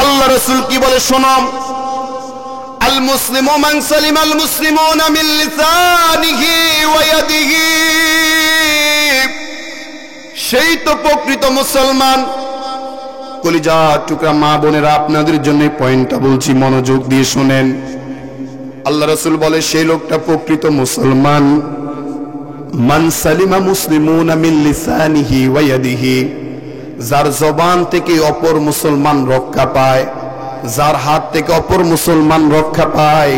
আল্লাহ রাসূল কি বলে শোনো, আল মুসলিমু মান সালিমাল মুসলিমুনা মিন লিসানিহি ওয়া ইয়াদিহি, সেই তো প্রকৃত মুসলমান। কলিজা টুকরা মা বোনেরা, আপনাদের জন্য পয়েন্টটা বলছি, মনোযোগ দিয়ে শুনেন। আল্লাহ রাসূল বলে সেই লোকটা প্রকৃত মুসলমান, মান সালিমা মুসলিমুনা মিন লিসানিহি ওয়া ইয়াদিহি, যার জবান থেকে অপর মুসলমান রক্ষা পায়, যার হাত থেকে অপর মুসলমান রক্ষা পায়,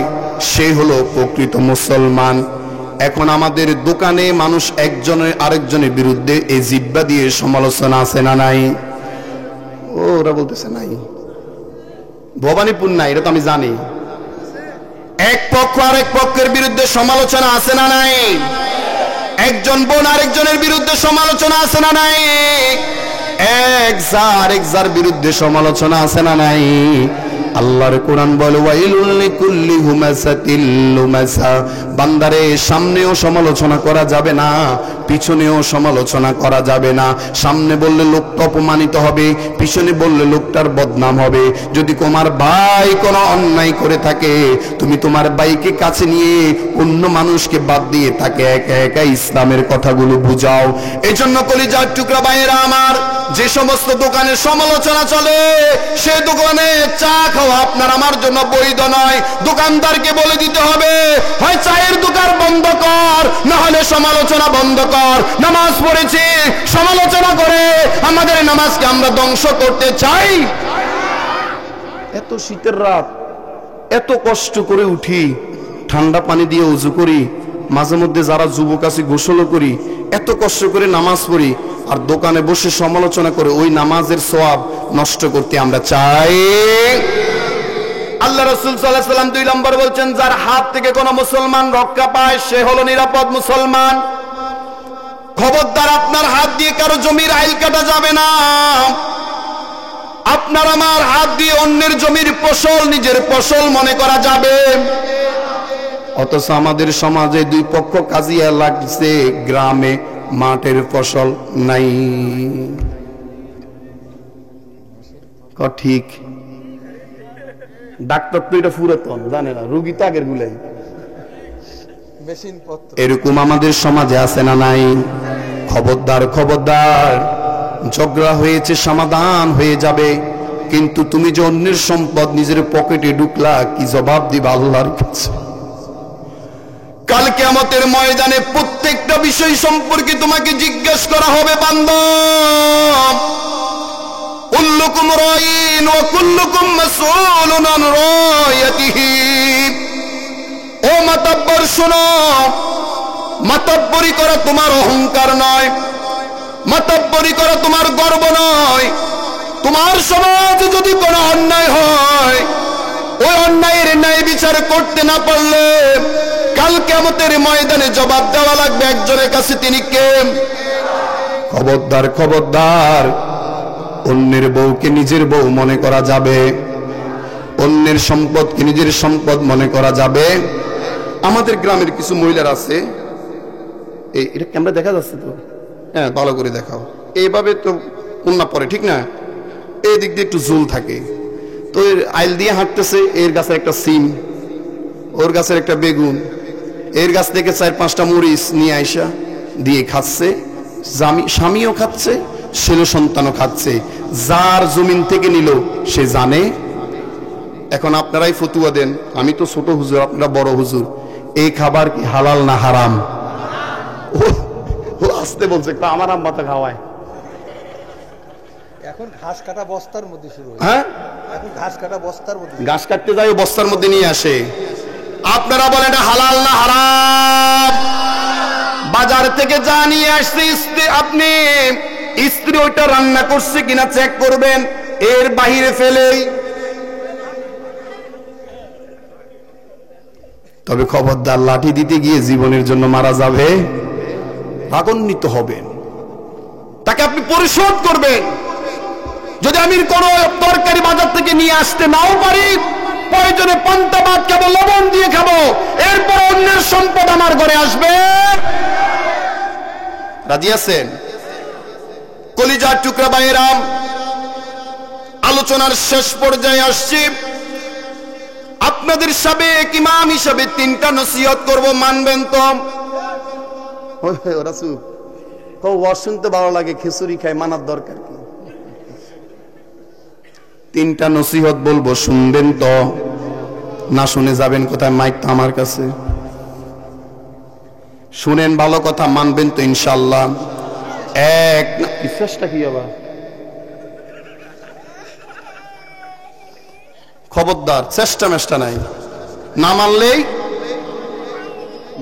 সে হলো প্রকৃত মুসলমান। এখন আমাদের দোকানে মানুষ একজনের আরেকজনের বিরুদ্ধে এই জিহ্বা দিয়ে সমালোচনা আছে না নাই? ওরা বলতেছে নাই, ভবানীপুর নাই, এটা তো আমি জানি। এক পক্ষ আরেক পক্ষের বিরুদ্ধে সমালোচনা আছে না নাই? একজন বোন আরেকজনের বিরুদ্ধে সমালোচনা আছে না নাই? এক জার বিরুদ্ধে সমালোচনা আছে না নাই? আল্লাহর কোরআন বলে ওয়াইলুল লিকুল্লি হুমাযাতিল লুমাযা, বান্দারে সামনেও সমালোচনা করা যাবে না, পিছনেও সমালোচনা করা যাবে না। সামনে বললে লোকটা অপমানিত হবে, পিছনে বললে লোকটার বদনাম হবে। যদি তোমার ভাই কোনো অন্যায় করে থাকে, তুমি তোমার ভাইকে কাছে নিয়ে অন্য মানুষকে বাদ দিয়ে তাকে একা একা ইসলামের কথাগুলো বুঝাও। এজন্য কলিজার টুকরা ভাইয়েরা আমার, যে সমস্ত দোকানে সমালোচনা চলে, সে দোকানে চা খাওয়া আপনার আমার জন্য বৈধ নয়। দোকানদারকে বলে দিতে হবে, হয় চায়ের দোকান বন্ধ কর, না হলে সমালোচনা বন্ধ কর। নামাজ পড়েছি, সমালোচনা করে আমাদের নামাজকে আমরা ধ্বংস করতে চাই? এত শীতের রাত, এত কষ্ট করে উঠি, ঠান্ডা পানি দিয়ে ওযু করি, মাঝে মধ্যে যারা যুবক আছে গোসল করি, এত কষ্ট করে নামাজ পড়ি, আর দোকানে বসে সমালোচনা করে ওই নামাজের সওয়াব নষ্ট করতে আমরা চাই? আল্লাহ রাসূল সাল্লাল্লাহু আলাইহি ওয়াসাল্লাম 2 নম্বর বলছেন, যার হাত থেকে কোন মুসলমান রক্ষা পায় সে হলো নিরাপদ মুসলমান। খবরদার, আপনার হাত দিয়ে কারো জমির আইল কাটা যাবে না। আপনার আমার হাত দিয়ে অন্যের জমির ফসল নিজের ফসল মনে করা যাবে। অথচ আমাদের সমাজে দুই পক্ষ কাজিয়া লাগছে, গ্রামে মাঠের ফসল নাই। ঠিক, ডাক্তার তো এটা পুরাতন জানে না, রোগী তো আগের গুলাই। এরকম আমাদের সমাজে আছে না নাই? খবরদার খবরদার, ঝগড়া হয়েছে সমাধান হয়ে যাবে, কিন্তু তুমি যে অন্যের সম্পদ নিজের পকেটে ঢুকলা, কি জবাব দিবা আল্লাহর কাছে? কাল কিয়ামতের ময়দানে প্রত্যেকটা বিষয় সম্পর্কে তোমাকে জিজ্ঞেস করা হবে, বান্দা। কুল্লুকুম রাইন ওয়া কুল্লুকুম মাসউলুন আন রায়াতিহি। ও মাতাব্বর শোনো, মাতাব্বরি করা তোমার অহংকার নয়, মাতাব্বরি করা তোমার গর্ব নয়। তোমার সমাজে যদি কোনো অন্যায় হয়, ওই অন্যায়ের ন্যায় বিচার করতে না পারলে কাল কিয়ামতের ময়দানে জবাব দেওয়া লাগবে একজনের কাছে, তিনি কে? খবরদার খবরদার, অন্যের বউকে নিজের বউ মনে করা যাবে, অন্যের সম্পদকে নিজের সম্পদ মনে করা যাবে। আমাদের গ্রামের কিছু মহিলারা আছে, এটা ক্যামেরা দেখা যাচ্ছে তো? হ্যাঁ, ভালো করে দেখাও। এইভাবে তো উন্না পরে, ঠিক না? এই দিক দিয়ে একটু জুল থাকে, তো এর আইল দিয়ে হাঁটতেছে, এর গাছের একটা সিম, ওর গাছের একটা বেগুন, এর গাছ থেকে 4-5টা মরিচ নিয়ে আইসা দিয়ে খাচ্ছে, স্বামীও খাচ্ছে, ছেলে সন্তানও খাচ্ছে। যার জমিন থেকে নিল সে জানে। এখন আপনারাই ফতুয়া দেন, আমি তো ছোট হুজুর, আপনারা বড় হুজুর, এই খাবার কি হালাল না হারাম? ও আসতে বলছে, আমার আম্মা তো খাওয়ায়। এখন ঘাস কাটা বস্তার মধ্যে শুরু হয়। হ্যাঁ, এখন ঘাস কাটা বস্তার মধ্যে, ঘাস কাটতে যায় বস্তার মধ্যে নিয়ে আসে। আপনারা বলেন এটা হালাল না হারাম? বাজার থেকে যা নিয়ে আসছে আপনি স্ত্রী ওইটা রান্না করছে কিনা চেক করবেন, এর বাহিরে ফেলেই। তবে খবরদার, লাঠি দিতে গিয়ে জীবনের জন্য মারা যাবে, রাগান্বিত হবেন, তাকে আপনি পরিশোধ করবেন। যদি আমি কোন তরকারি বাজার থেকে নিয়ে আসতে নাও পারি, প্রয়োজনে পান্তা ভাত খাবো, লবণ দিয়ে খাবো, এরপর অন্যের সম্পদ আমার ঘরে আসবে। রাজি আছেন? কলিজার টুকরা ভাইয়েরা, আলোচনার শেষ পর্যায়ে আসছি। আপনাদের সাবেক ইমাম হিসাবে 3টা নসিহত করব, মানবেন তো? ওরা চুপ, ওয়াজ শুনতে ভালো লাগে, খিচুড়ি খায়, মানার দরকার কি? 3টা নসিহত বলবো, শুনবেন তো? না শুনে যাবেন কোথায়? মাইক তো আমার কাছে। শুনেন ভালো কথা, মানবেন তো ইনশাআল্লাহ? এক না, বিশ্বাসটা কি আবার? খবরদার, চেষ্টা মেষ্টা নাই। না মানলেই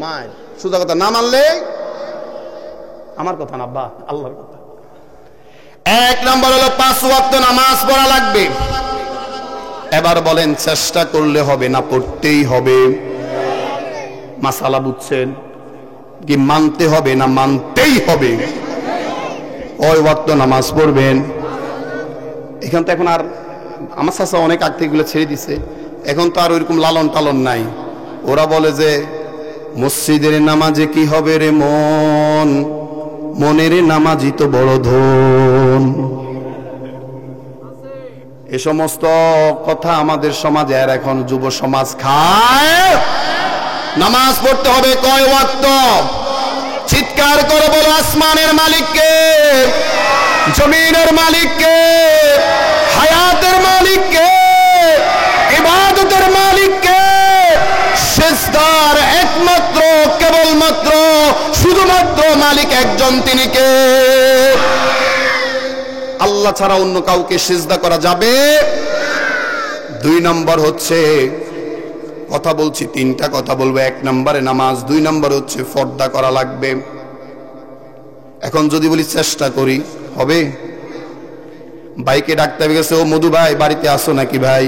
মায়, সোজা কথা, না মানলেই আমার কথা না, বা আল্লাহর কথা। 1 নম্বর হলো 5 ওয়াক্ত নামাজ পড়া লাগবে। এবার বলেন, চেষ্টা করলে হবে না পড়তেই হবে? মাসালা বুঝছেন কি? মানতে হবে না মানতেই হবে? ওই ওয়াক্ত নামাজ পড়বেন। এখান তো এখন আর, আমার চাচা অনেক আগ থেকে ছেড়ে দিছে, এখন তো আর ওইরকম লালন টালন নাই। ওরা বলে যে মসজিদের নামাজে কি হবে রে মন, মনের নামাজই তো বড় ধন। এ সমস্ত কথা আমাদের সমাজে আর এখন যুব সমাজ খায়। নামাজ পড়তে হবে কয় ওয়াক্ত? চিৎকার করে বলো, আসমানের মালিককে, জমিনের মালিককে, হায়াতের মালিককে, ইবাদতের মালিককে। সিজদার একমাত্র, কেবলমাত্র, শুধুমাত্র মালিক একজন, তিনি কে? আল্লাহ ছাড়া অন্য কাউকে সিজদা করা যাবে? 2 নম্বর হচ্ছে, কথা বলছি 3টা কথা বলবো। 1 নম্বরে নামাজ, 2 নম্বর হচ্ছে পর্দা করা লাগবে। এখন যদি বলি চেষ্টা করি, হবে? ভাইকে ডাকতে গেছে, ও মধু ভাই বাড়িতে আসো নাকি ভাই?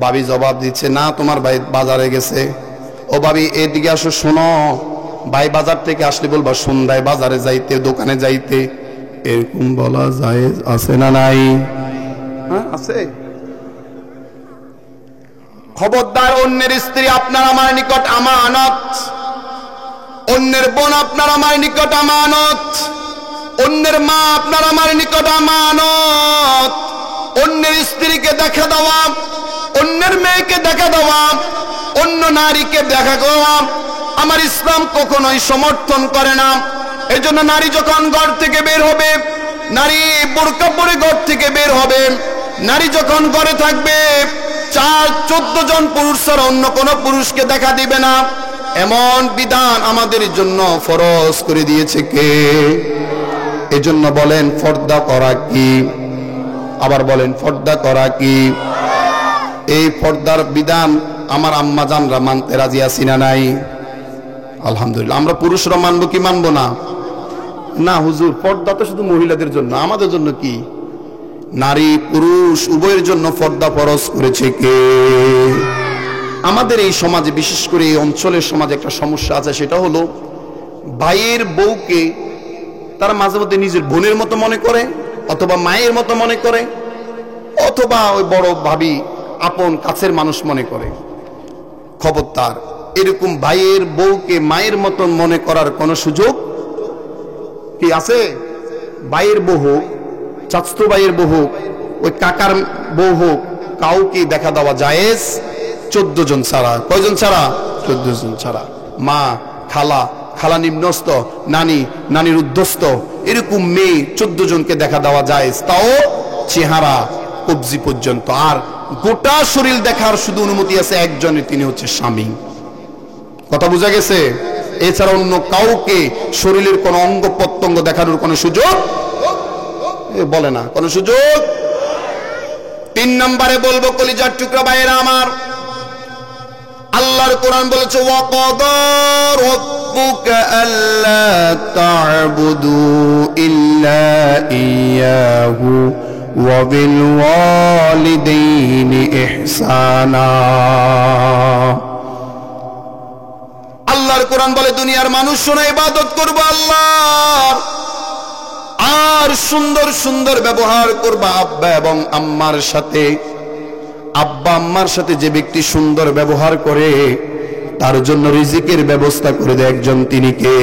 ভাবি জবাব দিচ্ছে, না তোমার ভাই বাজারে গেছে। ও ভাবি এদিকে আসো, শোনো, ভাই বাজার থেকে আসলে বলবা সন্ধ্যায় বাজারে যাইতে, দোকানে যাইতে। এরকম বলা যায় আছে না নাই? হ্যাঁ, আছে। খবরদার, অন্যের স্ত্রী আপনার আমার নিকট আমানত, অন্যের বোন আপনার আমার নিকট আমানত, অন্যের মা আপনার আমার নিকট আমানত। অন্যের স্ত্রীকে দেখা দেওয়া, অন্যের মেয়েকে দেখা দেওয়া, অন্য নারীকে দেখা দেওয়া আমার ইসলাম কখনোই সমর্থন করে না। এজন্য নারী যখন ঘর থেকে বের হবে, নারী বোরকা পরে ঘর থেকে বের হবে, নারী যখন ঘরে থাকবে 4-14 জন পুরুষ ছাড়া অন্য কোনো পুরুষকে দেখা দিবে না। এমন বিধান আমাদের জন্য ফরজ করে দিয়েছে কে? এজন্য বলেন পর্দা করা কি? আবার বলেন পর্দা করা কি? এই পর্দার বিধান আমার আম্মা জানরা মানতে রাজি আছি না নাই? আলহামদুলিল্লাহ। আমরা পুরুষরা মানবো কি মানবো না? না হুজুর, পর্দা তো শুধু মহিলাদের জন্য, আমাদের জন্য কি? নারী পুরুষ উভয়ের জন্য পর্দা ফরজ করেছে কে? আমাদের এই সমাজে, বিশেষ করে এই অঞ্চলের সমাজে একটা সমস্যা আছে, সেটা হলো ভাইয়ের বউকে তারা মাঝে মধ্যে নিজের বোনের মতো মনে করে, অথবা মায়ের মতো মনে করে, অথবা ওই বড় ভাবি আপন কাছের মানুষ মনে করে। খবরদার, এরকম ভাইয়ের বউকে মায়ের মতন মনে করার কোনো সুযোগ কি আছে? ভাইয়ের বউ হোক, চাচতো ভাইয়ের বউ হোক, ওই কাকার বউ হোক, কাউকে দেখা দেওয়া জায়েজ 14 জন ছাড়া। কয়জন ছাড়া? 14 জন ছাড়া। মা, খালা, খালা নিম্নস্থ, নানি নানির উদ্ধস্ত, এরকম মেয়ে 14 জনকে দেখা দেওয়া যায়, তাও চেহারা কবজি পর্যন্ত। আর গোটা শরীর দেখার শুধু অনুমতি আছে একজনের, তিনি হচ্ছে স্বামী। কথা বোঝা গেছে? এছাড়া অন্য কাউকে শরীরের কোন অঙ্গ প্রত্যঙ্গ দেখানোর কোন সুযোগ বলে না, কোন সুযোগ। 3 নম্বরে বলবো কলিজার টুকরা ভাইয়েরা আমার, আল্লাহর কোরআন বলেছে ওয়াকাদা রাব্বুকা আল্লা তা'বুদু ইল্লা ইয়াহু ওয়া বিল ওয়ালিদাইনি ইহসানা। আল্লাহর কোরআন বলে দুনিয়ার মানুষ শোনা ইবাদত করবে আল্লাহর, আর সুন্দর সুন্দর ব্যবহার করবা আব্বা এবং আম্মার সাথে। আব্বা আম্মার সাথে যে ব্যক্তি সুন্দর ব্যবহার করে তার জন্য রিজিকের ব্যবস্থা করে দেয় একজন, তিনি কে?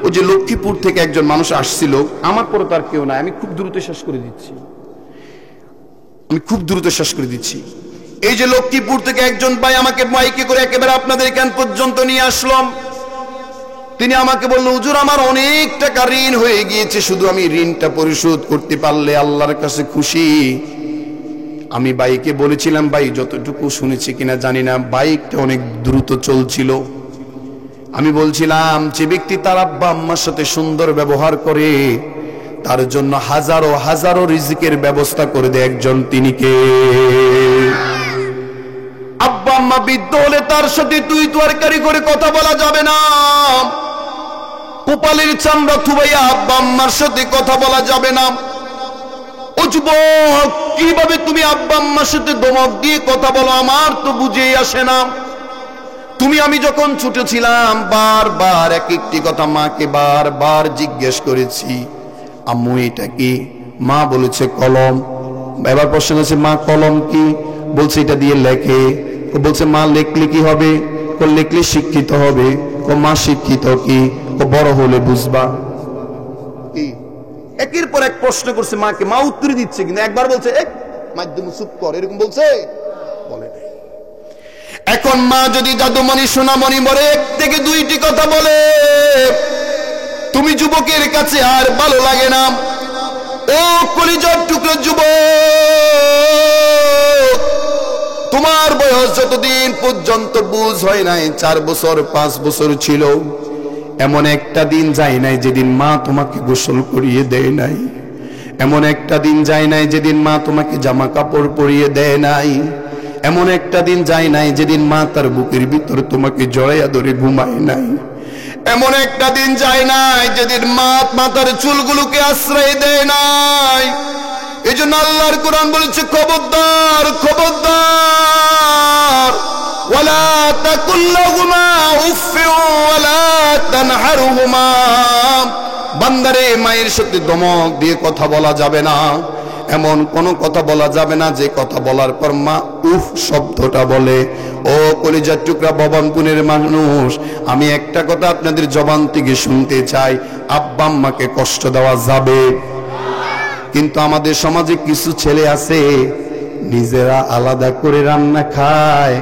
ওই যে লক্ষ্মীপুর থেকে একজন মানুষ আসছিল, আমার পরে তার কেউ নাই, আমি খুব দ্রুত শেষ করে দিচ্ছি। এই যে লক্ষ্মীপুর থেকে একজন ভাই আমাকে মাইকে করে একেবারে আপনাদের এখান পর্যন্ত নিয়ে আসলাম। তিনি আমাকে বললেন, হুজুর আমার অনেক টাকা ঋণ হয়ে গিয়েছে, শুধু আমি ঋণটা পরিশোধ করতে পারলে আল্লাহর কাছে খুশি। আমি বাইকে বলেছিলাম, ভাই যতটুকু শুনেছি কিনা জানি না, বাইকটা অনেক দ্রুত চলছিল। আমি বলছিলাম যে ব্যক্তি তার আব্বা আম্মার সাথে সুন্দর ব্যবহার করে তার জন্য হাজারো হাজারো রিজিকের ব্যবস্থা করে দেয় একজন, তিনি কে? আব্বা আম্মা বৃদ্ধ হলে তার সাথে তুই তরকারি করে কথা বলা যাবে না, কপালের চামড়া থুবাইয়া আব্বা আম্মার সাথে কথা বলা যাবে না। ও যুবক, কিভাবে তুমি আব্বা আম্মার সাথে ধমক দিয়ে কথা বলো, আমার তো বুঝেই আসে না। আমি যখন ছোট ছিলাম বারবার এক একটি কথা মাকে বারবার জিজ্ঞেস করেছি, আম্মু এটা কি? মা বলেছে কলম। এবার প্রশ্ন হচ্ছে মা কলম কি? বলছে এটা দিয়ে লেখে। ও বলছে মা লেখলে কি হবে? ও লেখলে শিক্ষিত হবে। ও মা শিক্ষিত কি? ও বড় হলে বুঝবা। কি একের পর এক প্রশ্ন করছে মাকে, মা উত্তর দিচ্ছে, কিন্তু একবার বলছে এক মাধ্যম চুপ কর, এরকম বলছে? বলে নাই। এখন মা যদি জাদুমণি সোনামণি বলে এক থেকে দুইটি কথা বলে, তুমি যুবকের কাছে আর ভালো লাগে না। ও কলিজার টুকরো যুবক, তোমার বয়স যতদিন পর্যন্ত বুঝ হয় নাই, 4 বছর 5 বছর ছিল, এমন একটা দিন যায় নাই যেদিন মা তোমাকে গোসল করিয়ে দেয় নাই। এমন একটা দিন যায় নাই যেদিন মা তোমাকে জামা কাপড় পরিয়ে দেয় নাই। এমন একটা দিন যায় নাই যেদিন মা তার বুকের ভিতর তোমাকে জড়াইয়া ধরে ঘুমায় নাই। এমন একটা দিন যায় নাই যেদিন মা মাথার চুলগুলোকে আশ্রয় দেয় নাই। এই জন্য আল্লাহর কোরআন বলেছে, খবরদার খবরদার, ওয়ালা তাকুল লাহুমা উফফি ওয়ালা তানহারহুমা। বান্দারে, মায়ের সাথে ধমক দিয়ে কথা বলা যাবে না, এমন কোন কথা বলা যাবে না যে কথা বলার পর মা উফ শব্দটা বলে। ও কলিজার টুকরা ভবনপুরের মানুষ, আমি একটা কথা আপনাদের জবান থেকে শুনতে চাই, আব্বা আম্মাকে কষ্ট দেওয়া যাবে, কিন্তু আমাদের সমাজে কিছু ছেলে আছে নিজেরা আলাদা করে রান্না খায়,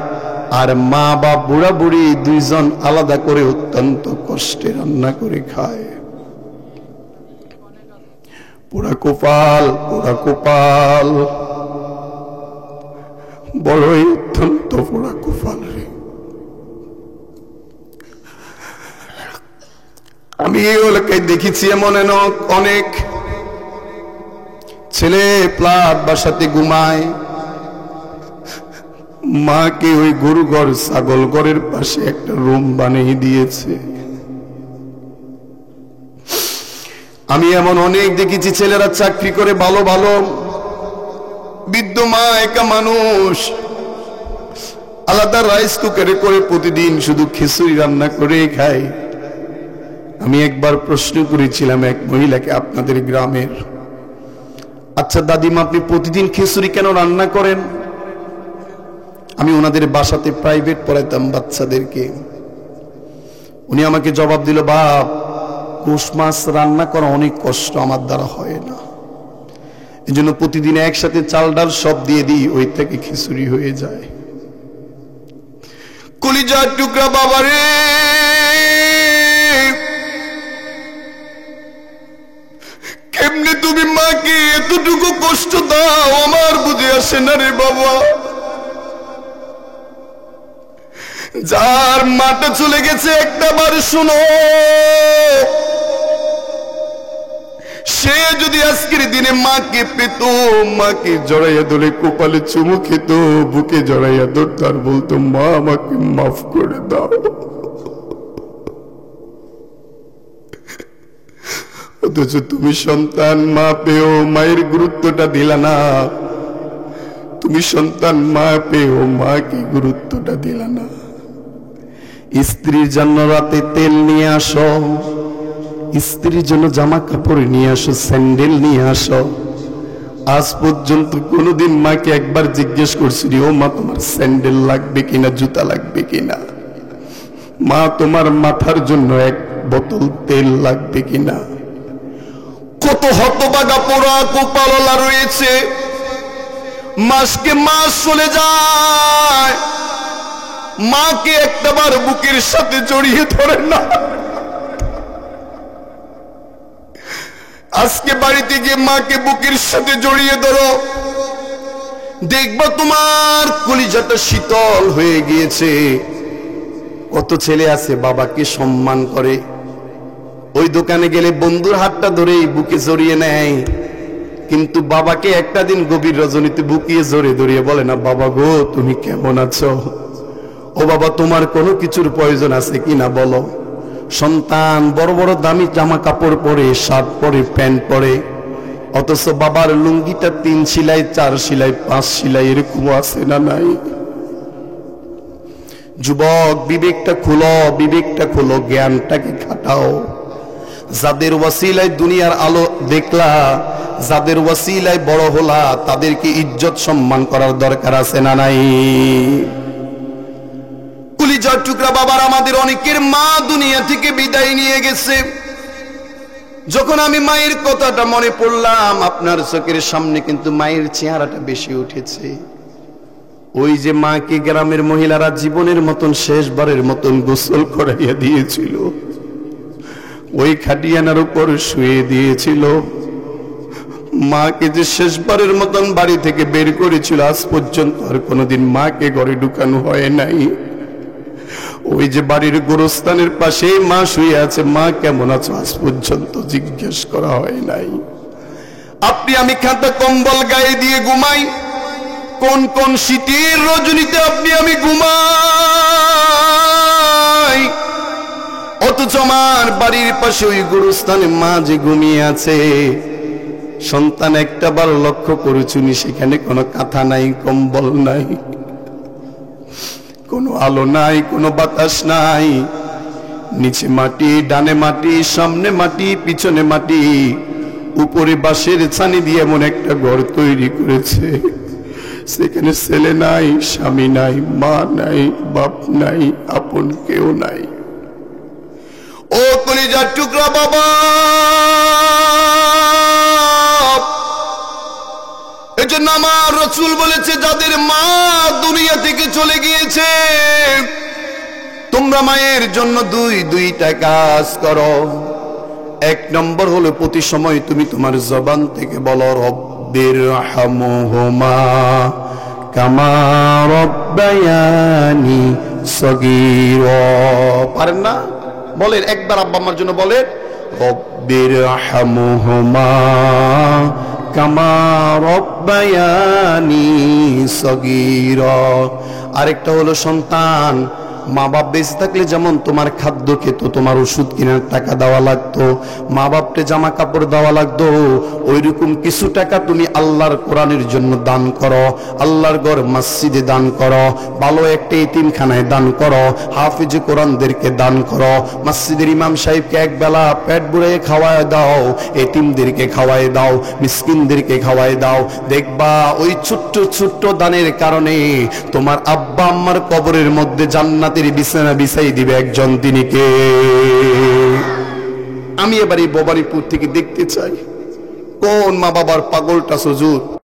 আর মা বা বুড়া বুড়ি দুইজন আলাদা করে অত্যন্ত কষ্টে রান্না করে খায়। পুরা কপাল, পুরা কপাল, বড়ই অত্যন্ত পুরা কপাল রে। আমি এই এলাকায় দেখেছি এমন অনেক ছেলে ফ্ল্যাট বাসাতে ঘুমায়, মাকে ওই গরু ঘর ছাগল ঘরের পাশে একটা রুম বানিয়ে দিয়েছে। আমি এমন অনেক দেখেছি ছেলেরা চাকরি করে ভালো ভালো, বৃদ্ধ মা একা মানুষ, আলাদা রাইস কুকারে করে প্রতিদিন শুধু খিচুড়ি রান্না করে খায়। আমি একবার প্রশ্ন করেছিলাম এক মহিলাকে আপনাদের গ্রামের, আচ্ছা দাদিমা আপনি প্রতিদিন খিচুড়ি কেন রান্না করেন? আমি ওনাদের বাসাতে প্রাইভেট পড়াইতাম বাচ্চাদেরকে। উনি আমাকে জবাব দিল, বাপ গোশ মাছ রান্না করা অনেক কষ্ট, আমার দ্বারা হয় না, এই জন্য প্রতিদিন একসাথে চাল ডাল সব দিয়ে দিই, ওই থেকে খিচুড়ি হয়ে যায়। কলিজার টুকরা বাবা রে, আমার বুঝে আসে না রে বাবা। যার মাটা চলে গেছে একটা বার শুনো, সে যদি আজকের দিনে মাকে পেত, মাকে জড়াইয়া ধরে কপালে চুমু খেত, বুকে জড়াইয়া ধরত আর বলতো মা আমাকে মাফ করে দাও। অথচ তুমি সন্তান মা পেও মায়ের গুরুত্বটা দিলা না। তুমি সন্তান মা পেও মাকে গুরুত্বটা দিলা না। স্ত্রীর জন্য রাতে তেল নিয়ে আসো, স্ত্রীর জন্য জামা কাপড় নিয়ে আসো, স্যান্ডেল নিয়ে আসো। আজ পর্যন্ত কোনোদিন মাকে একবার জিজ্ঞেস করছিনি ও মা তোমার স্যান্ডেল লাগবে কিনা, জুতা লাগবে কিনা, মা তোমার মাথার জন্য এক বোতল তেল লাগবে কিনা? কত হতভাগা পোড়া কপালওয়ালা রয়েছে, মাসকে মাস চলে যায়, মাকে একটাবার বুকের সাথে জড়িয়ে ধরে না। আজকে বাড়িতে গিয়ে মাকে বুকের সাথে জড়িয়ে ধরো, দেখবা তোমার কলিজাটা শীতল হয়ে গিয়েছে। কত ছেলে আছে বাবাকে সম্মান করে, ওই দোকানে গেলে বন্ধুর হাতটা ধরে বুকে জড়িয়ে নেয়, কিন্তু বাবাকে একটা দিন গভীর রজনীতে বুকিয়ে জড়িয়ে ধরিয়ে বলে না বাবা গো তুমি কেমন আছো, ও বাবা তোমার কোনো কিছুর প্রয়োজন আছে কিনা বলো। সন্তান বড় বড় দামি জামা কাপড় পরে, শার্ট পরে, প্যান্ট পরে, অথচ বাবার লুঙ্গিটা 3 সেলাই 4 সেলাই 5 সেলাই এরকম আছে না নাই? যুবক বিবেকটা খুলো, বিবেকটা খুলো, জ্ঞানটাকে খাটাও। যাদের ওয়াসিলায় দুনিয়ার আলো দেখলা, যাদের ওয়াসিলায় বড় হলা, তাদেরকে ইজ্জত সম্মান করার দরকার আছে না নাই? কলিজার টুকরা বাবার আমাদের অনেকের মা দুনিয়া থেকে বিদায় নিয়ে গেছে। যখন আমি মায়ের কথাটা মনে পড়লাম, আপনার চোখের সামনে কিন্তু মায়ের চেহারাটা বেশি উঠেছে। ওই যে মাকে গ্রামের মহিলারা জীবনের মতন শেষবারের মতন গোসল করাইয়া দিয়েছিল, ওই খাটিয়ানার উপর শুয়ে দিয়েছিল, মাকে যে শেষবারের মতন বাড়ি থেকে বের করেছিল, আজ পর্যন্ত আর কোনোদিন মাকে ঘরে ঢুকানো হয় নাই। ওই যে বাড়ির গোরস্থানের পাশে মা শুয়ে আছে, মা কেমন আছো আজ পর্যন্ত জিজ্ঞেস করা হয় নাই। আপনি আমি খাতা কম্বল গায়ে দিয়ে ঘুমাই, কোন কোন শীতের রজনীতে আপনি আমি ঘুমাই, অথচ আমার বাড়ির পাশে ওই গোরস্থানে মা যে ঘুমিয়ে আছে, সন্তান একটা বার লক্ষ্য করেছুনি সেখানে কোনো কাঁথা নাই, কম্বল নাই, কোনো আলো নাই, কোনো বাতাস নাই, নিচে মাটি, ডানে মাটি, সামনে মাটি, পিছনে মাটি, উপরে বাঁশের ছানি দিয়ে এমন একটা ঘর তৈরি করেছে, সেখানে ছেলে নাই, স্বামী নাই, মা নাই, বাপ নাই, আপন কেউ নাই। ও কলিজার টুকরা বাবা, এজন্য আমার রাসূল বলেছে যাদের মা দুনিয়া থেকে চলে গিয়েছে, তোমরা মায়ের জন্য দুইটা কাজ করো। 1 নম্বর হলো প্রতি সময় তুমি তোমার জবান থেকে বলো রব্বিরহামহুমা কামা রব্বায়ানি সগীরা। পারেন না? বলেন একবার আব্বা আমার জন্য বলেন রব্বিরহামহুমা কামা রব্বায়ানি সগীরা। আরেকটা হলো সন্তান, মা বাপ বেঁচে থাকলে যেমন তোমার খাদ্য খেত, তোমার ওষুধ কেনার টাকা দেওয়া লাগতো, মা বাপকে জামা কাপড় দেওয়া লাগতো, ওইরকম কিছু টাকা তুমি আল্লাহর কোরআনের জন্য দান করো, আল্লাহর ঘর মসজিদে দান করো, ভালো একটা এতিমখানায় দান করো, হাফিজে কোরআনদেরকে দান করো, মসজিদের ইমাম সাহেবকে একবেলা পেট ভরে খাওয়ায় দাও, এতিমদেরকে খাওয়ায় দাও, মিসকিনদেরকে খাওয়ায় দাও। দেখবা ওই ছোট্ট ছোট্ট দানের কারণে তোমার আব্বা আম্মার কবরের মধ্যে জান্নাত বিছানা বিছাই দিবে একজন, তিনি কে? আমি এবার এই ভবানীপুর থেকে দেখতে চাই কোন মা বাবার পাগলটা হুজুর